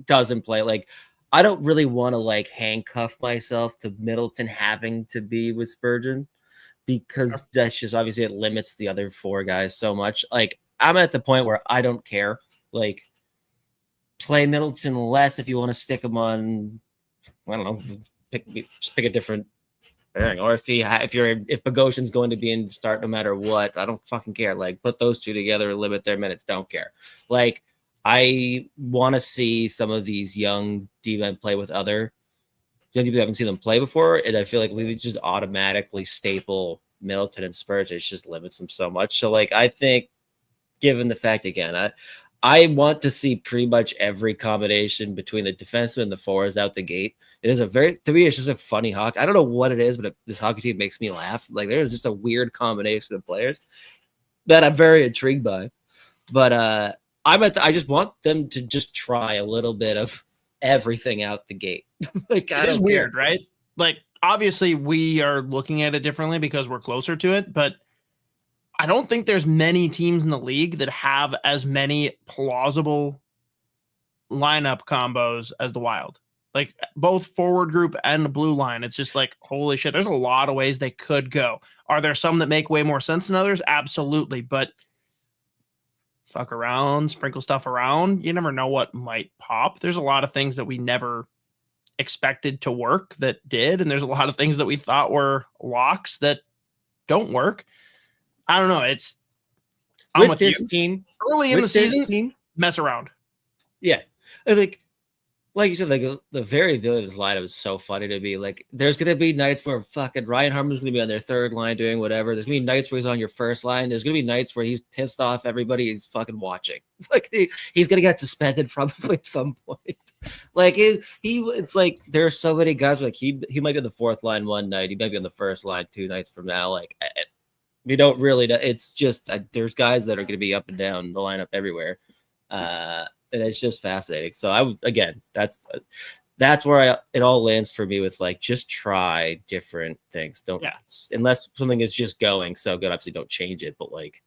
doesn't play. Like, I don't really want to like handcuff myself to Middleton having to be with Spurgeon because that's just obviously it limits the other four guys so much. Like, I'm at the point where I don't care. Like, play Middleton less if you want to stick him on. I don't know. Pick a different. Or if Bogosian's going to be in start no matter what, I don't fucking care. Like, put those two together, limit their minutes. Don't care. Like, I want to see some of these young D-men play with other the people haven't seen them play before, and I feel like we would just automatically staple Middleton and Spurs. It just limits them so much. So like I think, given the fact again, I want to see pretty much every combination between the defenseman and the forwards out the gate. It is to me, it's just a funny hockey. I don't know what it is, but this hockey team makes me laugh. Like there's just a weird combination of players that I'm very intrigued by. But I just want them to just try a little bit of everything out the gate. Like it is weird, right? Like obviously we are looking at it differently because we're closer to it, but I don't think there's many teams in the league that have as many plausible lineup combos as the Wild. Like both forward group and the blue line. It's just like, holy shit, there's a lot of ways they could go. Are there some that make way more sense than others? Absolutely. But fuck around, sprinkle stuff around. You never know what might pop. There's a lot of things that we never expected to work that did. And there's a lot of things that we thought were locks that don't work. I don't know. It's with this team early in the season. Mess around. Yeah, like you said, like the variability of this lineup is so funny to me. Like, there's gonna be nights where fucking Ryan Harmon's gonna be on their third line doing whatever. There's gonna be nights where he's on your first line. There's gonna be nights where he's pissed off everybody he's fucking watching. Like he's gonna get suspended probably at some point. Like it's like there are so many guys like he might be on the fourth line one night. He might be on the first line 2 nights from now. Like. We don't really know. It's just there's guys that are going to be up and down the lineup everywhere, and it's just fascinating. So that's where it all lands for me with like just try different things. Unless something is just going so good, obviously don't change it. But like,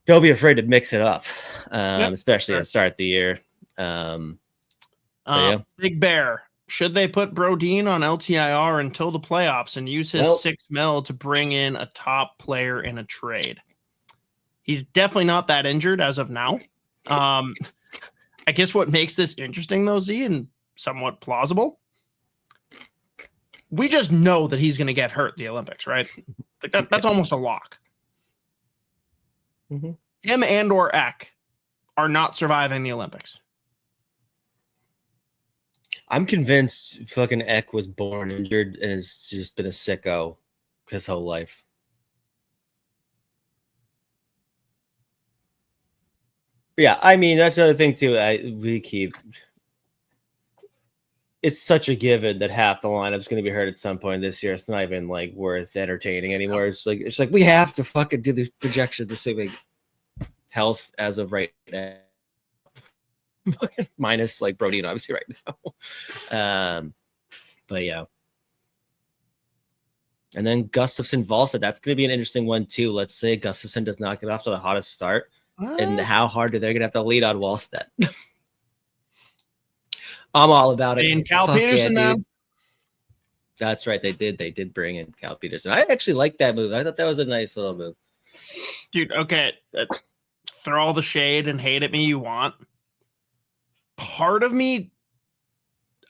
don't be afraid to mix it up, especially at the start of the year. Big Bear. Should they put Brodin on LTIR until the playoffs and use his $6 million to bring in a top player in a trade? He's definitely not that injured as of now. I guess what makes this interesting, though, Z, and somewhat plausible, we just know that he's going to get hurt in the Olympics, right? Like that's almost a lock. Mm-hmm. Him and or Ek are not surviving the Olympics. I'm convinced fucking Ek was born injured and has just been a sicko his whole life. But yeah, I mean, that's another thing too. It's such a given that half the lineup's going to be hurt at some point this year. It's not even like worth entertaining anymore. It's like we have to fucking do the projections assuming health as of right now. Minus like Brodin obviously right now. But yeah. And then Gustafsson Valsa, that's going to be an interesting one too. Let's say Gustafsson does not get off to the hottest start. And how hard are they going to have to lead on Wallstedt? I'm all about it. And Cal Peterson now. That's right. They did bring in Cal Peterson. I actually like that move. I thought that was a nice little move. Dude, okay. Throw all the shade and hate at me you want. Part of me,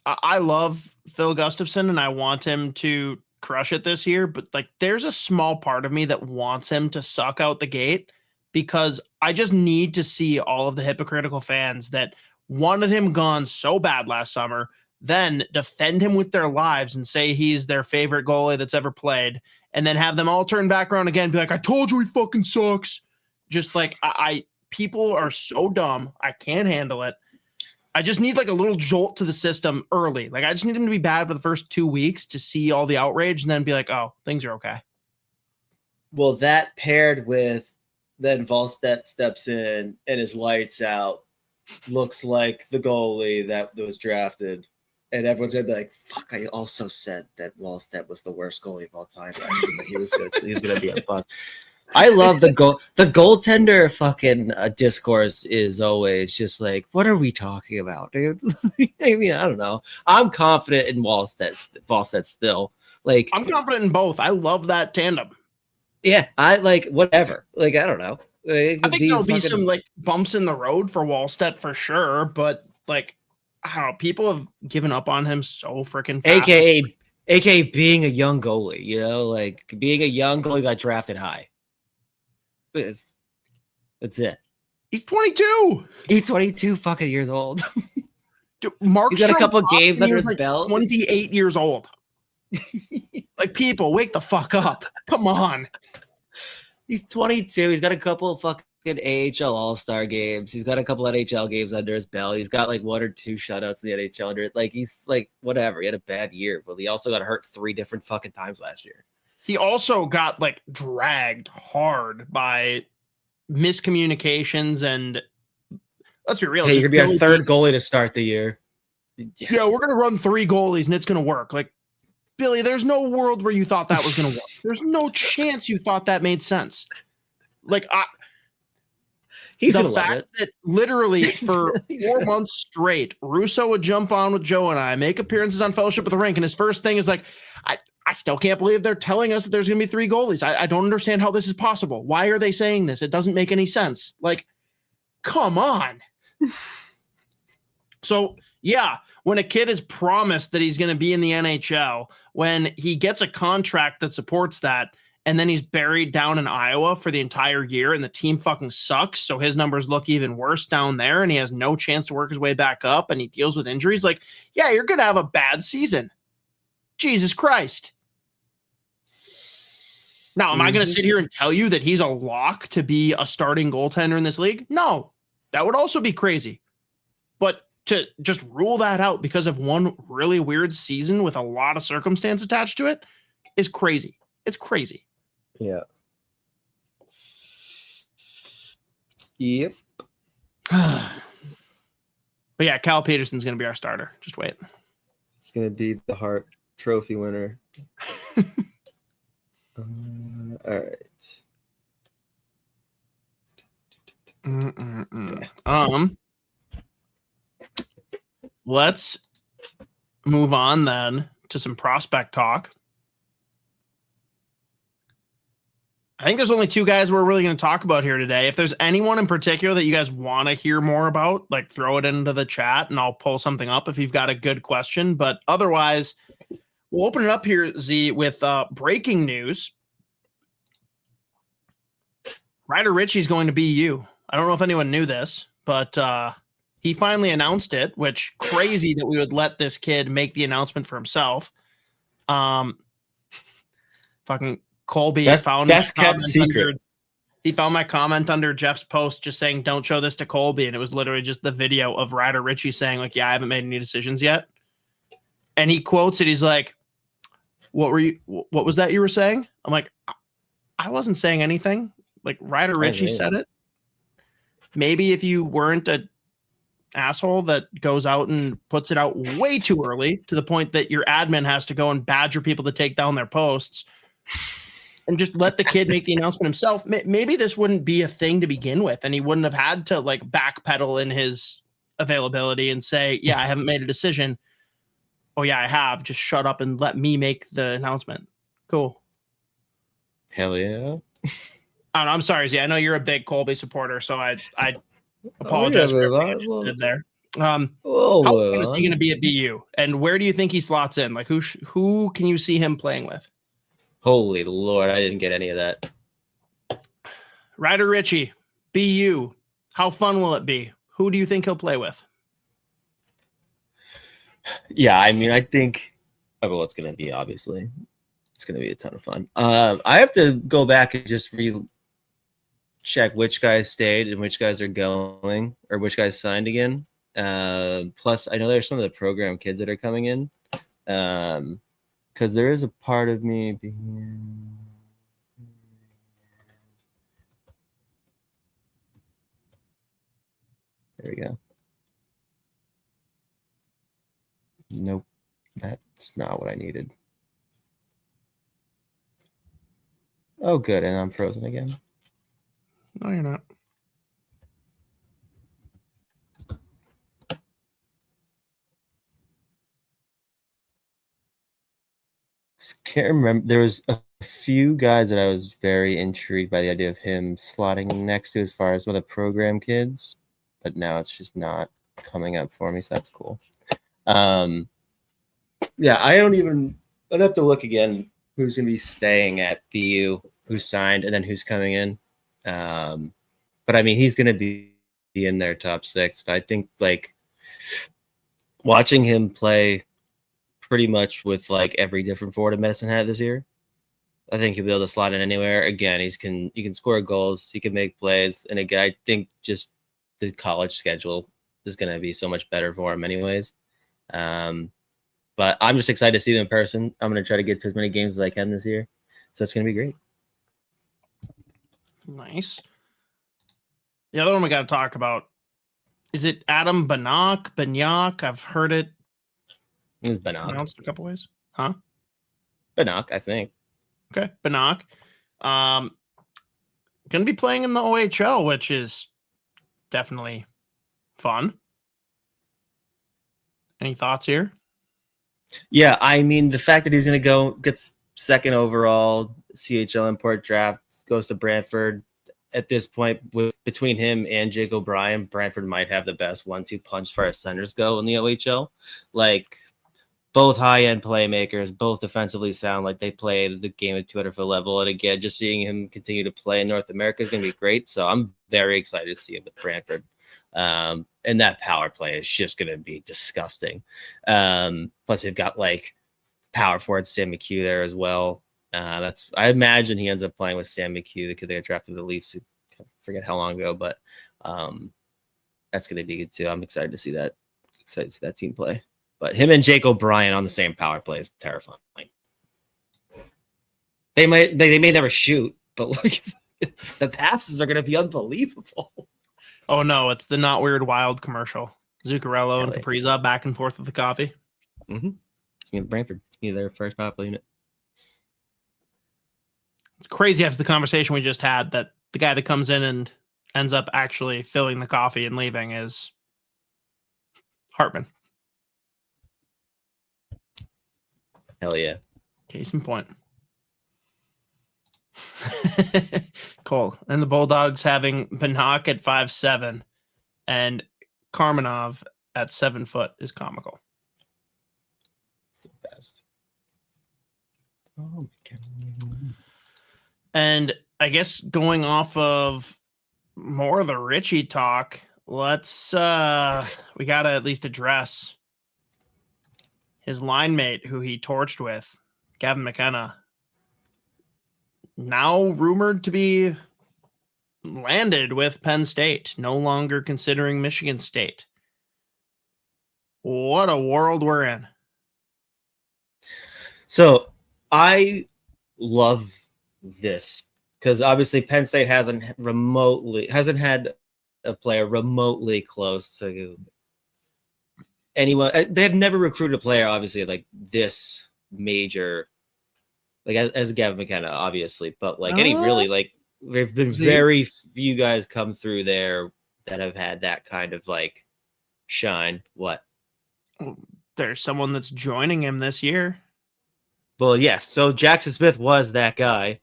I love Phil Gustafsson and I want him to crush it this year, but like there's a small part of me that wants him to suck out the gate because I just need to see all of the hypocritical fans that wanted him gone so bad last summer, then defend him with their lives and say he's their favorite goalie that's ever played, and then have them all turn back around again and be like, I told you he fucking sucks. Just like people are so dumb. I can't handle it. I just need like a little jolt to the system early. Like I just need him to be bad for the first 2 weeks to see all the outrage and then be like, oh, things are okay. Well, that paired with then Wallstedt steps in and his lights out, looks like the goalie that was drafted. And everyone's going to be like, fuck, I also said that Wallstedt was the worst goalie of all time. But he's going to be a bust. I love the goaltender fucking discourse is always just like, what are we talking about, dude? I mean, I don't know. I'm confident in Wallstedt still. Like, I'm confident in both. I love that tandem. Yeah, I like whatever. Like, I don't know. I think there'll be some like bumps in the road for Wallstedt for sure, but like, I don't know. People have given up on him so freaking fast. AKA being a young goalie, you know, like being a young goalie got drafted high. That's it. He's 22. He's 22 fucking years old. Dude, Mark He's got a couple Stromkowski games under was his like belt. 28 years old. Like, people, wake the fuck up. Come on. He's 22. He's got a couple of fucking AHL All-Star games. He's got a couple of NHL games under his belt. He's got like 1 or 2 shutouts in the NHL under it. Like, he's like, whatever. He had a bad year, but he also got hurt 3 different fucking times last year. He also got like dragged hard by miscommunications and let's be real. Hey, just you're gonna be our Billy third goalie to start the year. Yeah, we're gonna run 3 goalies and it's gonna work. Like, Billy, there's no world where you thought that was gonna work. There's no chance you thought that made sense. Like, He's the gonna love fact it. that literally for He's 4 gonna- months straight, Russo would jump on with Joe and I, make appearances on Fellowship of the Rink, and his first thing is like, I still can't believe they're telling us that there's going to be 3 goalies. I don't understand how this is possible. Why are they saying this? It doesn't make any sense. Like, come on. So, yeah, when a kid is promised that he's going to be in the NHL, when he gets a contract that supports that, and then he's buried down in Iowa for the entire year and the team fucking sucks, so his numbers look even worse down there and he has no chance to work his way back up and he deals with injuries, like, yeah, you're going to have a bad season. Jesus Christ. Now, am I going to sit here and tell you that he's a lock to be a starting goaltender in this league? No, that would also be crazy. But to just rule that out because of one really weird season with a lot of circumstance attached to it is crazy. It's crazy. Yeah. Yep. But yeah, Cal Peterson's going to be our starter. Just wait. It's gonna be the Hart Trophy winner. All right. Let's move on then to some prospect talk. I think there's only 2 guys we're really going to talk about here today. If there's anyone in particular that you guys want to hear more about, like, throw it into the chat and I'll pull something up if you've got a good question. But otherwise, we'll open it up here, Z, with breaking news. Ryder Ritchie is going to BU. I don't know if anyone knew this, but he finally announced it, which crazy that we would let this kid make the announcement for himself. Fucking Colby found best kept secret. He found my comment under Jeff's post just saying, don't show this to Colby. And it was literally just the video of Ryder Ritchie saying, like, yeah, I haven't made any decisions yet. And he quotes it. He's like, what was that you were saying? I'm like, I wasn't saying anything. Like, Ryder Ritchie said it. Maybe if you weren't a asshole that goes out and puts it out way too early to the point that your admin has to go and badger people to take down their posts and just let the kid make the announcement himself, maybe this wouldn't be a thing to begin with. And he wouldn't have had to like backpedal in his availability and say, yeah, I haven't made a decision. Oh yeah, I have. Just shut up and let me make the announcement. Cool. Hell yeah. I don't know, I'm sorry, Z. I know you're a big Colby supporter, so I apologize for everything there. How long is he going to be at BU, and where do you think he slots in? Like, who can you see him playing with? Holy Lord, I didn't get any of that. Ryder Ritchie, BU. How fun will it be? Who do you think he'll play with? Yeah, I mean, I think well, it's going to be obviously. It's going to be a ton of fun. I have to go back and just check which guys stayed and which guys are going or which guys signed again. Plus, I know there's some of the program kids that are coming in. Because there is a part of me being... There we go. Nope. That's not what I needed. Oh, good. And I'm frozen again. No, you're not. Can't remember. There was a few guys that I was very intrigued by the idea of him slotting next to as far as some of the program kids, but now it's just not coming up for me, so that's cool. Yeah, I'd have to look again who's going to be staying at BU, who's signed, and then who's coming in. But I mean, he's going to be in their top 6. I think, like, watching him play pretty much with like every different forward in Medicine Hat this year. I think he'll be able to slot in anywhere. Again, he can score goals, he can make plays, and again, I think just the college schedule is going to be so much better for him, anyways. But I'm just excited to see them in person. I'm going to try to get to as many games as I can this year, so it's going to be great. Nice. The other one we got to talk about, is it Adam Banach? I've heard it. It's Banach. Pronounced a couple ways. Huh? Banach, I think. Okay, Banach. Going to be playing in the OHL, which is definitely fun. Any thoughts here? Yeah, I mean, the fact that he's going to go gets second overall CHL import draft, goes to Brantford. At this point, between him and Jake O'Brien, Brantford might have the best 1-2 punch as far as centers go in the OHL. Like, both high-end playmakers, both defensively sound like they play the game at 200-foot level. And again, just seeing him continue to play in North America is going to be great. So I'm very excited to see him with Brantford. And that power play is just going to be disgusting. Plus, they've got like power forward Sam McHugh there as well. I imagine he ends up playing with Sam McHugh, the kid they got drafted with the Leafs. I forget how long ago, but that's going to be good too. I'm excited to see that. Excited to see that team play. But him and Jake O'Brien on the same power play is terrifying. They may never shoot, but like the passes are going to be unbelievable. Oh no, it's the Not Weird Wild commercial. Zuccarello and Kaprizov back and forth with the coffee. Mm-hmm. It's going to Brantford. Be their first power play unit. It's crazy after the conversation we just had that the guy that comes in and ends up actually filling the coffee and leaving is Hartman. Hell yeah. Case in point. Cole. And the Bulldogs having Banach at 5'7" and Karmanov at 7 foot is comical. It's the best. Oh my God. And I guess going off of more of the Ritchie talk, let's we gotta at least address his line mate who he torched with, Gavin McKenna. Now rumored to be landed with Penn State, no longer considering Michigan State. What a world we're in. So I love this because obviously Penn State hasn't had a player remotely close to anyone. They have never recruited a player obviously like this major, like as Gavin McKenna obviously, but like any really like there've been very few guys come through there that have had that kind of like shine. What? There's someone that's joining him this year. Well, yes. So Jackson Smith was that guy.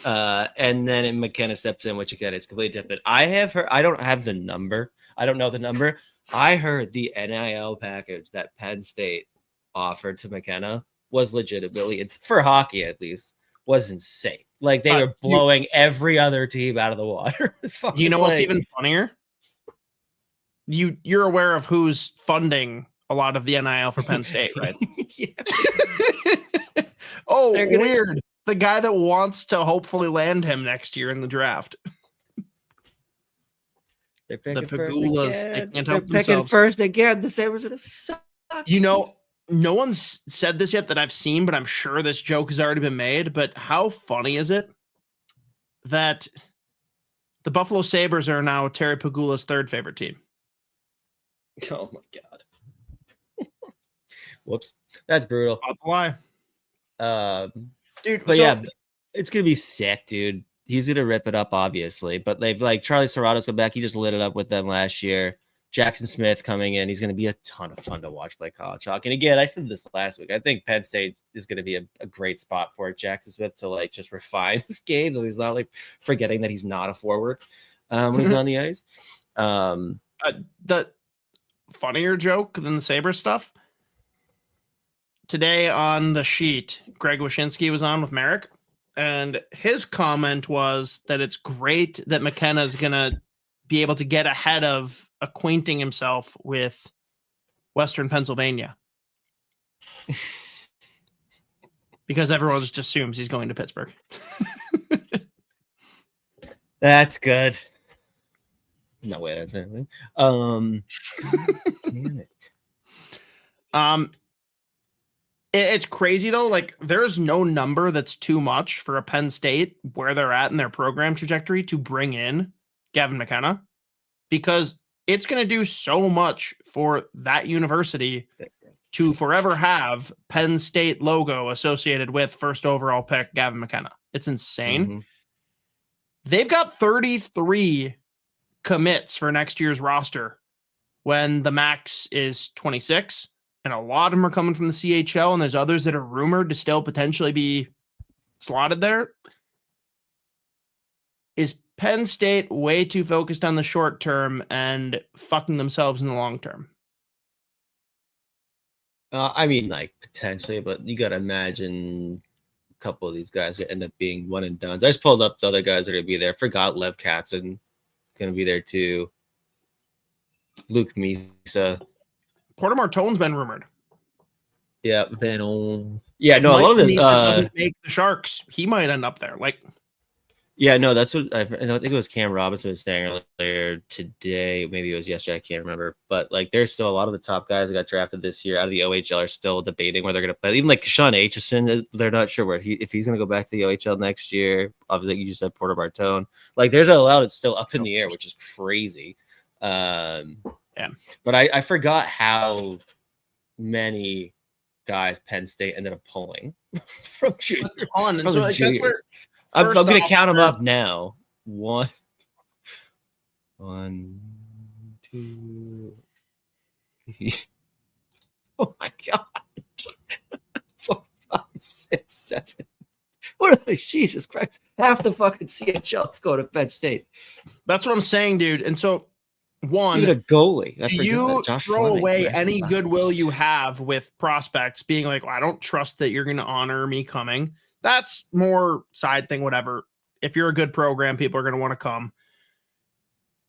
And then McKenna steps in, which again is completely different. I have heard, I don't have the number. I don't know the number. I heard the NIL package that Penn State offered to McKenna was legitimately, it's for hockey at least, was insane. Like they were blowing every other team out of the water. You know what's even funnier? You're aware of who's funding a lot of the NIL for Penn State, right? Oh, weird. The guy that wants to hopefully land him next year in the draft. They're picking Pagulas, first again. they can't They're help picking themselves. first again. The Sabres are going to suck. You know, no one's said this yet that I've seen, but I'm sure this joke has already been made. But how funny is it that the Buffalo Sabres are now Terry Pagula's third favorite team? Oh, my God. Whoops. That's brutal. Not to lie. Dude, but yeah, it's gonna be sick, dude. He's gonna rip it up, obviously. But they've like Charlie Serrato's come back. He just lit it up with them last year. Jackson Smith coming in. He's gonna be a ton of fun to watch play college hockey. And again, I said this last week. I think Penn State is gonna be a great spot for Jackson Smith to like just refine his game, though he's not like forgetting that he's not a forward when he's on the ice. The funnier joke than the Sabres stuff. Today on the sheet, Greg Wyshynski was on with Merrick, and his comment was that it's great that McKenna is going to be able to get ahead of acquainting himself with Western Pennsylvania. Because everyone just assumes he's going to Pittsburgh. That's good. No way, that's anything. Damn it. It's crazy though. Like, there's no number that's too much for a Penn State where they're at in their program trajectory to bring in Gavin McKenna, because it's going to do so much for that university to forever have Penn State logo associated with first overall pick Gavin McKenna. It's insane. Mm-hmm. They've got 33 commits for next year's roster when the max is 26. And a lot of them are coming from the CHL, and there's others that are rumored to still potentially be slotted there. Is Penn State way too focused on the short term and fucking themselves in the long term? I mean, like, potentially, but you got to imagine a couple of these guys are end up being one and done. I just pulled up the other guys that are going to be there. Forgot Lev Katzen going to be there too. Luke Misa. Porter Martone's been rumored. Yeah, yeah, no, a lot of the doesn't make the Sharks. He might end up there. Like, yeah, no, that's what I think it was Cam Robinson was saying earlier today. Maybe it was yesterday. I can't remember. But like, there's still a lot of the top guys that got drafted this year out of the OHL are still debating where they're going to play. Even like Sean Aitchison, they're not sure if he's going to go back to the OHL next year. Obviously, you just said Porter Martone. Like, there's a lot that's still up in the air, which is crazy. Yeah, but I forgot how many guys Penn State ended up pulling from junior. I'm going to count them up now. One, two, three. Oh my God. 4, 5, 6, 7. What are they? Jesus Christ. Half the fucking CHL's go to Penn State. That's what I'm saying, dude. And so, one, even a goalie. Do you throw away any goodwill you have with prospects being like, well, I don't trust that you're going to honor me coming? That's more side thing, whatever. If you're a good program, people are going to want to come.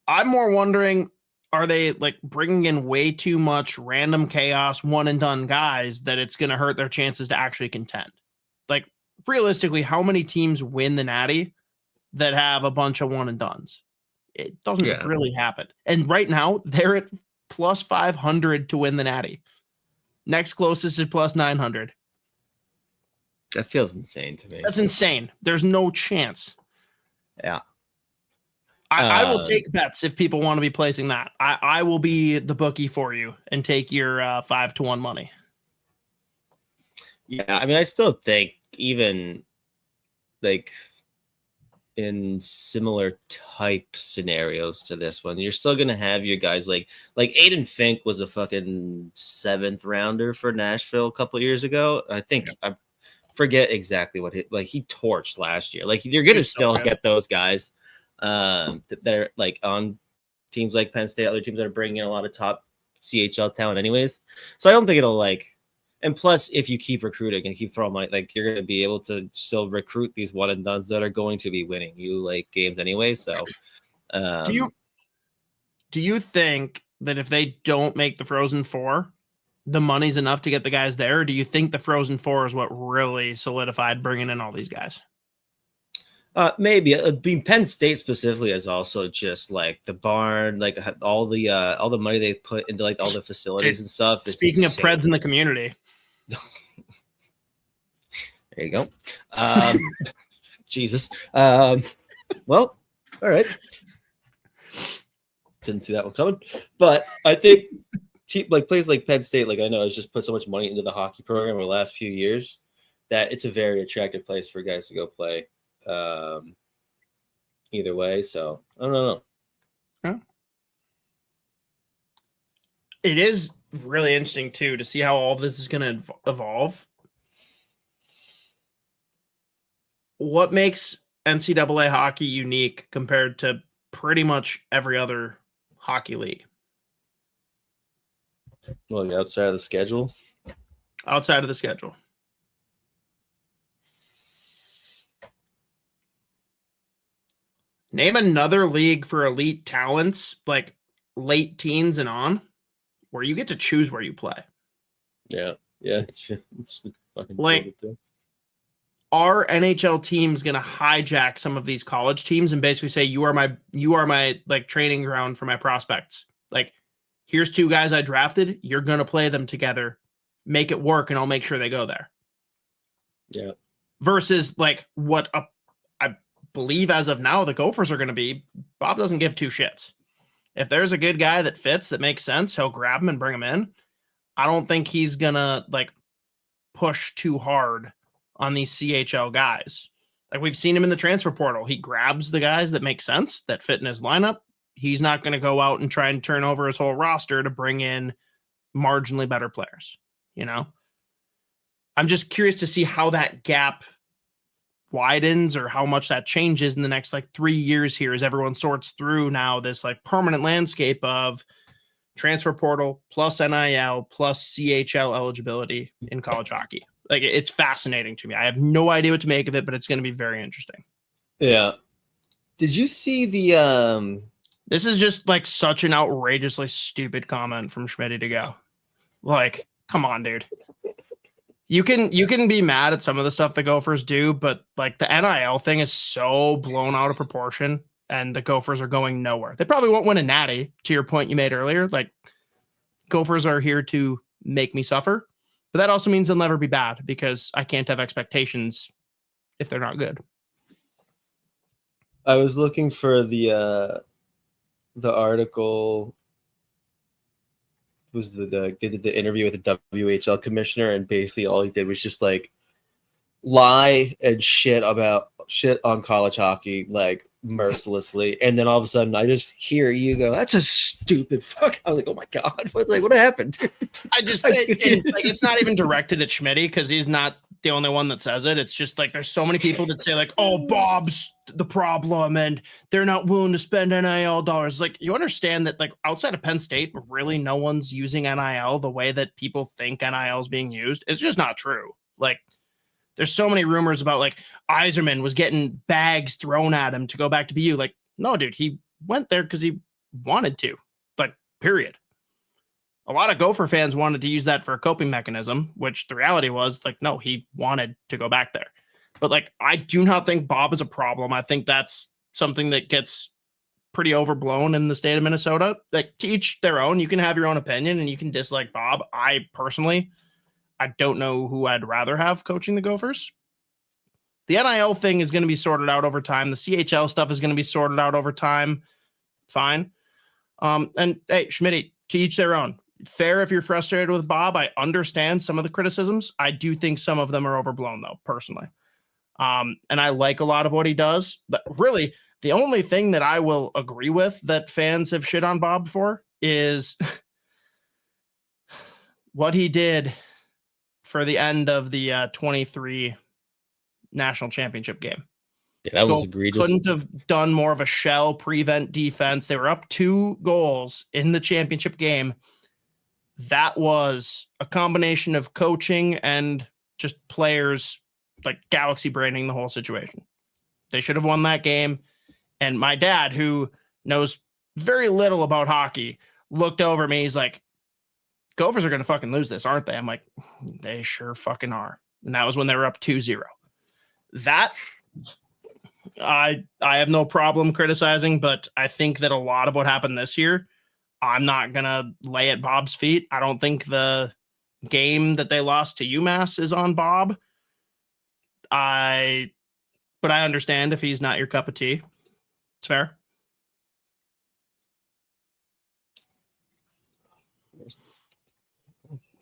I'm more wondering, are they like bringing in way too much random chaos, one and done guys that it's going to hurt their chances to actually contend? Like, realistically, how many teams win the Natty that have a bunch of one and dones? It doesn't really happen. And right now, they're at plus 500 to win the Natty. Next closest is plus 900. That feels insane to me. That's insane. There's no chance. Yeah. I will take bets if people want to be placing that. I will be the bookie for you and take your 5-1 money. Yeah, I mean, I still think even like in similar type scenarios to this one, you're still gonna have your guys like Aiden Fink was a fucking 7th rounder for Nashville a couple years ago. I think I forget exactly what he torched last year. Like, you're gonna still get those guys that are like on teams like Penn State, other teams that are bringing in a lot of top CHL talent anyways. So I don't think it'll like. And plus, if you keep recruiting and keep throwing money, like, you're going to be able to still recruit these one and dones that are going to be winning you like games anyway. So, do you think that if they don't make the Frozen Four, the money's enough to get the guys there? Or do you think the Frozen Four is what really solidified bringing in all these guys? Maybe. I mean, Penn State specifically is also just like the barn, like all the money they put into like all the facilities and stuff. It's speaking insane. of Preds in the community. There you go. Jesus. Well, all right. Didn't see that one coming, but I think like places like Penn State, like I know, has just put so much money into the hockey program over the last few years that it's a very attractive place for guys to go play. Either way, so I don't know. Yeah. It is really interesting too to see how all this is going to evolve. What makes NCAA hockey unique compared to pretty much every other hockey league? Well, outside of the schedule. Outside of the schedule. Name another league for elite talents, like late teens and on, where you get to choose where you play. Yeah. It's fucking like, too. Are NHL teams going to hijack some of these college teams and basically say, you are my like training ground for my prospects. Like, here's 2 guys I drafted. You're going to play them together, make it work. And I'll make sure they go there. Yeah. Versus like what I believe as of now, the Gophers are going to be. Bob doesn't give 2 shits. If there's a good guy that fits, that makes sense, he'll grab him and bring him in. I don't think he's going to like push too hard on these CHL guys. Like, we've seen him in the transfer portal. He grabs the guys that make sense, that fit in his lineup. He's not going to go out and try and turn over his whole roster to bring in marginally better players. You know, I'm just curious to see how that gap widens or how much that changes in the next like 3 years here as everyone sorts through now this like permanent landscape of transfer portal plus NIL plus CHL eligibility in college hockey. Like, it's fascinating to me. I have no idea what to make of it, but it's going to be very interesting. Yeah. Did you see the This is just like such an outrageously stupid comment from Schmitty to go. Like, come on, dude. You can be mad at some of the stuff the Gophers do, but like the NIL thing is so blown out of proportion and the Gophers are going nowhere. They probably won't win a natty, to your point you made earlier. Like, Gophers are here to make me suffer. But that also means they'll never be bad because I can't have expectations if they're not good. I was looking for the article. It was they did the interview with the WHL commissioner, and basically all he did was just like lie and shit on college hockey like mercilessly, and then all of a sudden I just hear you go, "That's a stupid fuck." I was like, "Oh my god, what happened?" It's not even directed at Schmitty because he's not the only one that says it. It's just like there's so many people that say like, "Oh, Bob's the problem," and they're not willing to spend NIL dollars. Like, you understand that like outside of Penn State, really no one's using NIL the way that people think NIL is being used. It's just not true. Like, there's so many rumors about like Yzerman was getting bags thrown at him to go back to BU. Like, no, dude, he went there because he wanted to. Like, period. A lot of Gopher fans wanted to use that for a coping mechanism, which the reality was like, no, he wanted to go back there. But like, I do not think Bob is a problem. I think that's something that gets pretty overblown in the state of Minnesota. Like, to each their own. You can have your own opinion and you can dislike Bob. I don't know who I'd rather have coaching the Gophers. The NIL thing is going to be sorted out over time. The CHL stuff is going to be sorted out over time. Fine. And hey, Schmitty, to each their own. Fair if you're frustrated with Bob. I understand some of the criticisms. I do think some of them are overblown, though, personally. And I like a lot of what he does. But really, the only thing that I will agree with that fans have shit on Bob for is what he did for the end of the 23 national championship game. Yeah, that was egregious. Couldn't have done more of a shell prevent defense. They were up 2 goals in the championship game. That was a combination of coaching and just players like galaxy braining the whole situation. They should have won that game. And my dad, who knows very little about hockey, looked over me. He's like, Gophers are going to fucking lose this, aren't they? I'm like, they sure fucking are. And that was when they were up 2-0. That I have no problem criticizing, but I think that a lot of what happened this year, I'm not going to lay at Bob's feet. I don't think the game that they lost to UMass is on Bob. But I understand if he's not your cup of tea. It's fair.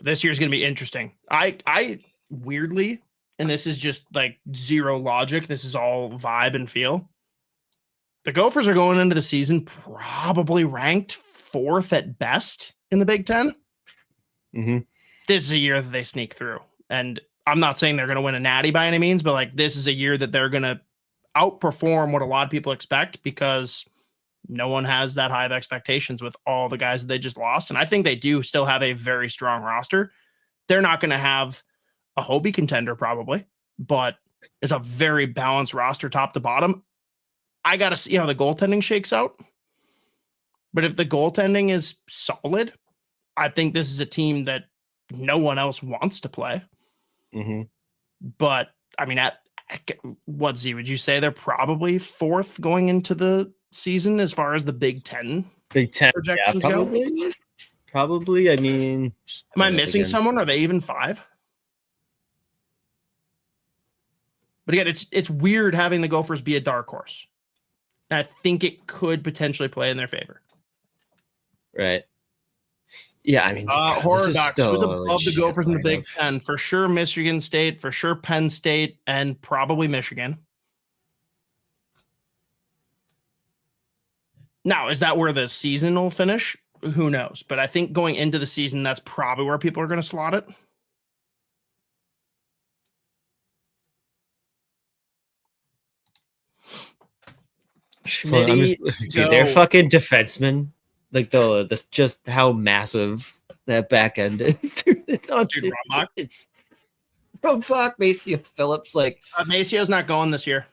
This year's going to be interesting. I weirdly, and this is just like zero logic, this is all vibe and feel. The Gophers are going into the season probably ranked 4th at best in the Big Ten. Mm-hmm. This is a year that they sneak through. And I'm not saying they're going to win a natty by any means, but like this is a year that they're going to outperform what a lot of people expect because no one has that high of expectations with all the guys that they just lost. And I think they do still have a very strong roster. They're not going to have a Hobie contender probably, but it's a very balanced roster top to bottom. I got to see how the goaltending shakes out. But if the goaltending is solid, I think this is a team that no one else wants to play. Mm-hmm. But I mean, what, Z, would you say they're probably fourth going into the season as far as the Big Ten? Big Ten projections probably. go? Probably. I mean, am I missing someone? Are they even 5? But again, it's weird having the Gophers be a dark horse. And I think it could potentially play in their favor. Right. Yeah, I mean, Horror Docs who's above the Gophers in the Big Ten. For sure, Michigan State. For sure, Penn State. And probably Michigan. Now, is that where the season will finish? Who knows? But I think going into the season, that's probably where people are going to slot it. Dude, they're fucking defensemen. Like the just how massive that back end is. It's Rombach, Maceo, Phillips. Like Maceo's not going this year.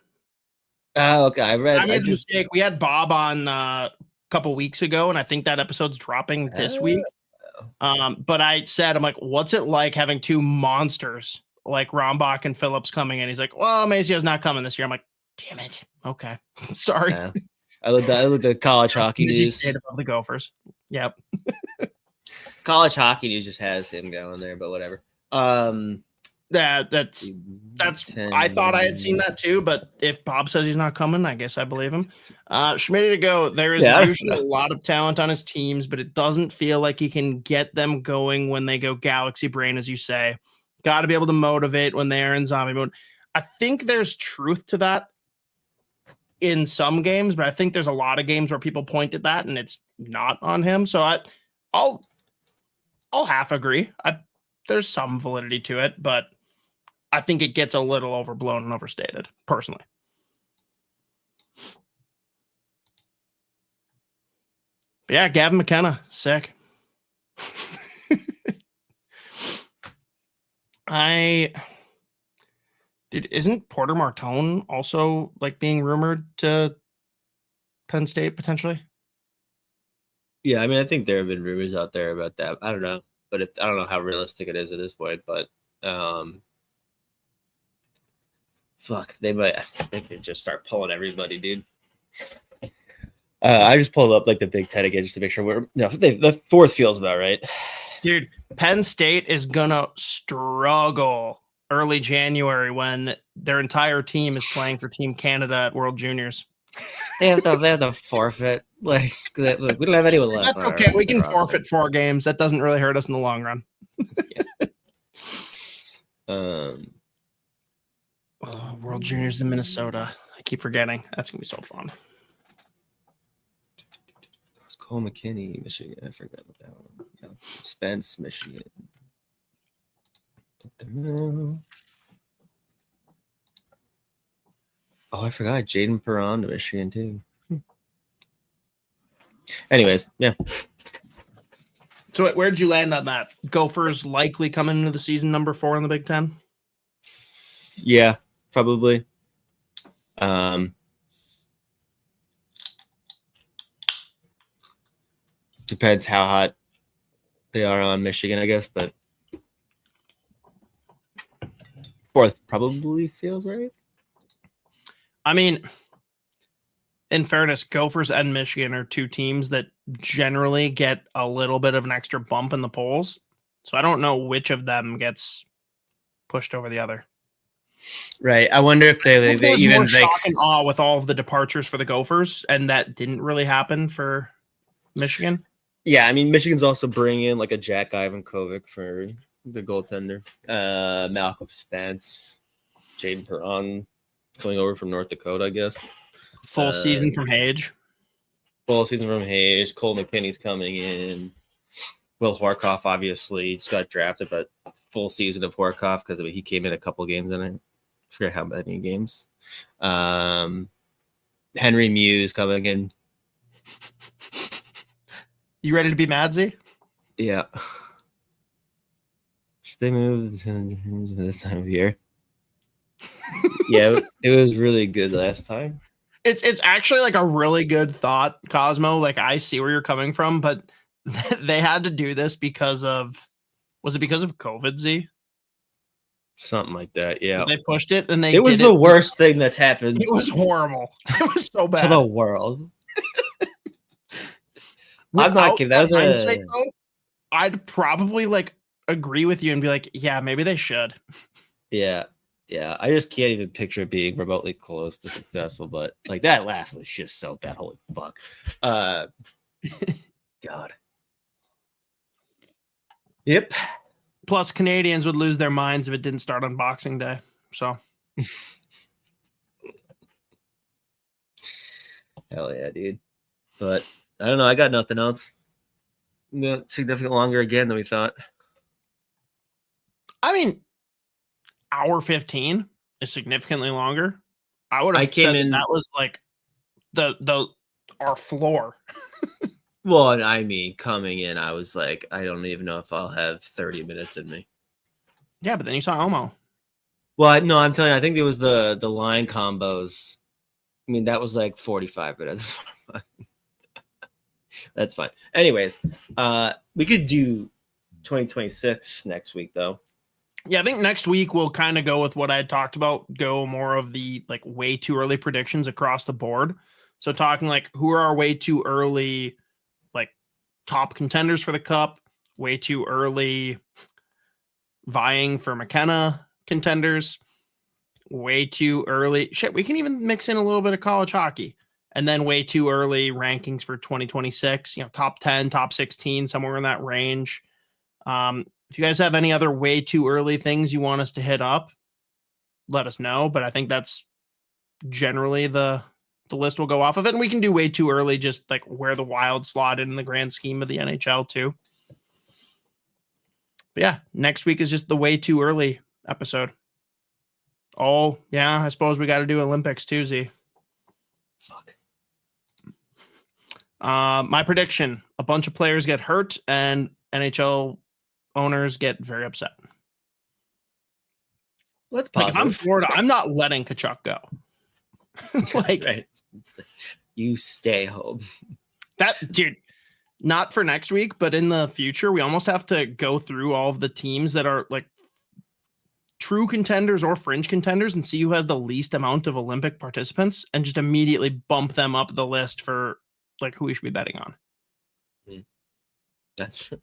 Oh, okay. I made the mistake. We had Bob on a couple weeks ago, and I think that episode's dropping this week. But I said, I'm like, what's it like having 2 monsters like Rombach and Phillips coming in? He's like, well, Maceo's not coming this year. I'm like, damn it. Okay. Sorry. Yeah. I looked at college hockey news. Above the Gophers. Yep. College hockey news just has him going there, but whatever. That's I thought I had seen that too, but if Bob says he's not coming, I guess I believe him. Schmitty to go. There is usually a lot of talent on his teams, but it doesn't feel like he can get them going when they go galaxy brain, as you say. Got to be able to motivate when they're in zombie mode. I think there's truth to that in some games, but I think there's a lot of games where people point at that and it's not on him. So I'll half agree. There's some validity to it, but I think it gets a little overblown and overstated, personally. But yeah, Gavin McKenna, sick. Dude, isn't Porter Martone also like being rumored to Penn State potentially? Yeah, I mean, I think there have been rumors out there about that. I don't know, but I don't know how realistic it is at this point. But they could just start pulling everybody, dude. I just pulled up like the Big Ten again just to make sure the fourth feels about right. Dude, Penn State is gonna struggle early January when their entire team is playing for Team Canada at World Juniors. They have to forfeit. Like we don't have anyone left. That's okay. We can forfeit 4 games. That doesn't really hurt us in the long run. World Juniors in Minnesota. I keep forgetting. That's gonna be so fun. It's Cole McKinney, Michigan. I forgot about that one. Spence, Michigan. Oh, I forgot Jaden Perron to Michigan too. Anyways, yeah. So where did you land on that? Gophers likely coming into the season number 4 in the Big Ten? Yeah, probably. Depends how hot they are on Michigan, I guess, but 4th probably feels right. I mean, in fairness, Gophers and Michigan are 2 teams that generally get a little bit of an extra bump in the polls. So I don't know which of them gets pushed over the other. Right. I wonder if they even more shock and awe with all of the departures for the Gophers, and that didn't really happen for Michigan. Yeah, I mean, Michigan's also bringing in like a Jack Ivankovic for the goaltender. Malcolm Spence, Jaden Perron coming over from North Dakota, I guess. Full season from Hage. Full season from Hage. Cole McKinney's coming in. Will Horkoff obviously just got drafted, but full season of Horkoff because he came in a couple games in it. I forget how many games. Henry Muse coming in. You ready to be Madsy? Yeah. Should they move this time of year? Yeah, it was really good last time. It's actually like a really good thought, Cosmo. Like I see where you're coming from, but they had to do this because of was it because of COVID, Z? Something like that. Yeah. They pushed it and It was the worst thing that's happened. It was horrible. It was so bad to the world. I'm not kidding. That was hindsight, though, I'd probably like agree with you and be like, yeah, maybe they should. Yeah. Yeah. I just can't even picture it being remotely close to successful, but like that laugh was just so bad. Holy fuck. God. Yep. Plus, Canadians would lose their minds if it didn't start on Boxing Day. So, hell yeah, dude. But I don't know. I got nothing else. Significantly longer again than we thought. I mean, hour 15 is significantly longer. I would have said that was like our floor. Well, I mean, coming in, I was like, I don't even know if I'll have 30 minutes in me. Yeah, but then you saw Elmo. Well, no, I'm telling you, I think it was the line combos. I mean, that was like 45 minutes. That's fine. Anyways, we could do 2026 next week, though. Yeah, I think next week we'll kind of go with what I had talked about, go more of the like way too early predictions across the board. So talking like who are our way too early like top contenders for the cup, way too early vying for McKenna contenders, way too early. Shit, we can even mix in a little bit of college hockey. And then way too early rankings for 2026, top 10, top 16, somewhere in that range. If you guys have any other way too early things you want us to hit up, let us know. But I think that's generally the list will go off of it. And we can do way too early, just like where the Wild slotted in the grand scheme of the NHL too. But yeah, next week is just the way too early episode. Oh, yeah, I suppose we got to do Olympics too, Z. Fuck. My prediction, a bunch of players get hurt and NHL owners get very upset. Let's like, if I'm Florida, I'm not letting Tkachuk go. Like, right. You stay home. That dude, not for next week, but in the future, we almost have to go through all of the teams that are like true contenders or fringe contenders and see who has the least amount of Olympic participants and just immediately bump them up the list for like who we should be betting on. That's true.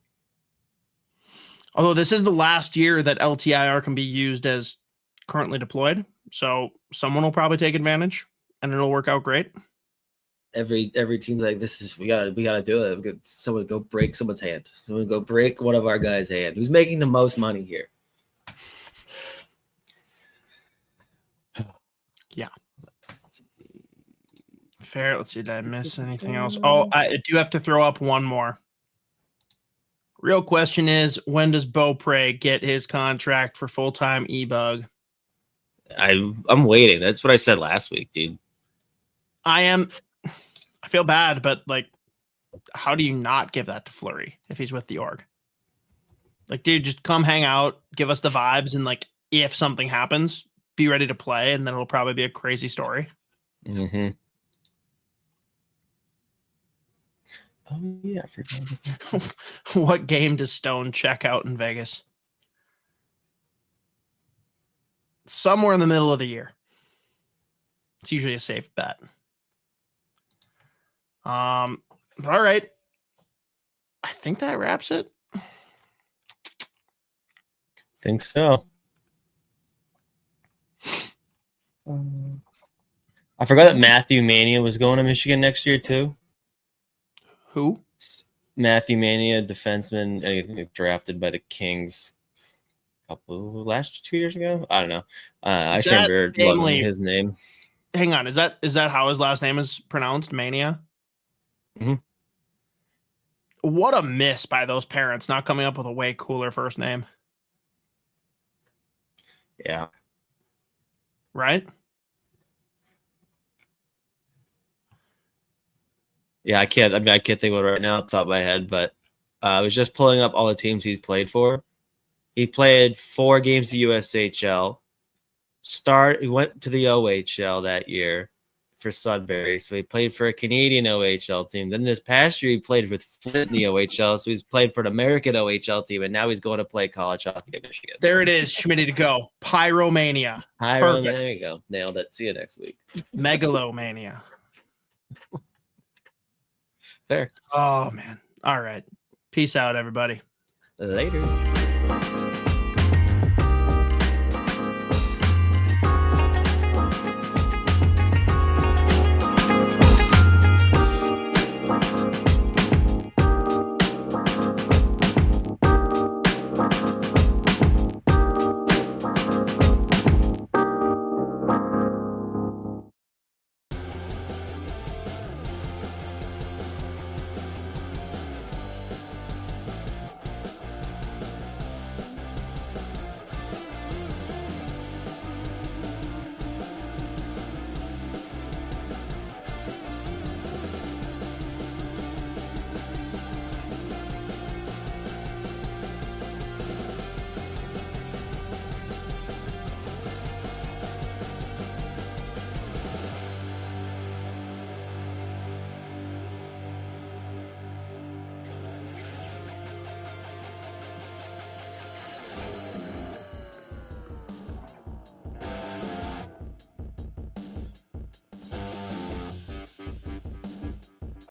Although this is the last year that LTIR can be used as currently deployed. So someone will probably take advantage and it'll work out great. Every team's like, we gotta do it. Someone go break someone's hand. Someone go break one of our guys' hand. Who's making the most money here? Yeah. Fair. Let's see. Did I miss anything else? Oh, I do have to throw up one more. Real question is, when does PRED get his contract for full-time e-bug? I'm waiting. That's what I said last week, dude. I feel bad, but like, how do you not give that to Fleury if he's with the org? Like, dude, just come hang out, give us the vibes, and like, if something happens, be ready to play, and then it'll probably be a crazy story. Mm-hmm. Oh yeah, I forgot about that. What game does Stone check out in Vegas? Somewhere in the middle of the year. It's usually a safe bet. All right. I think that wraps it. Think so. I forgot that Matthew Mania was going to Michigan next year too. Who? Matthew Mania, defenseman, I think drafted by the Kings last 2 years ago. I don't know. I just remember loving his name. Hang on, is that how his last name is pronounced? Mania? Mm-hmm. What a miss by those parents not coming up with a way cooler first name. Yeah. Right? Yeah, I can't think of it right now off the top of my head, but I was just pulling up all the teams he's played for. He played 4 games to USHL. He went to the OHL that year. for Sudbury, so he played for a Canadian OHL team. Then this past year, he played with Flint in the OHL, so he's played for an American OHL team, and now he's going to play college hockey at Michigan. There it is, Schmitty to go. Pyromania. There you go. Nailed it. See you next week. Megalomania. Fair. Oh, man. All right. Peace out, everybody. Later.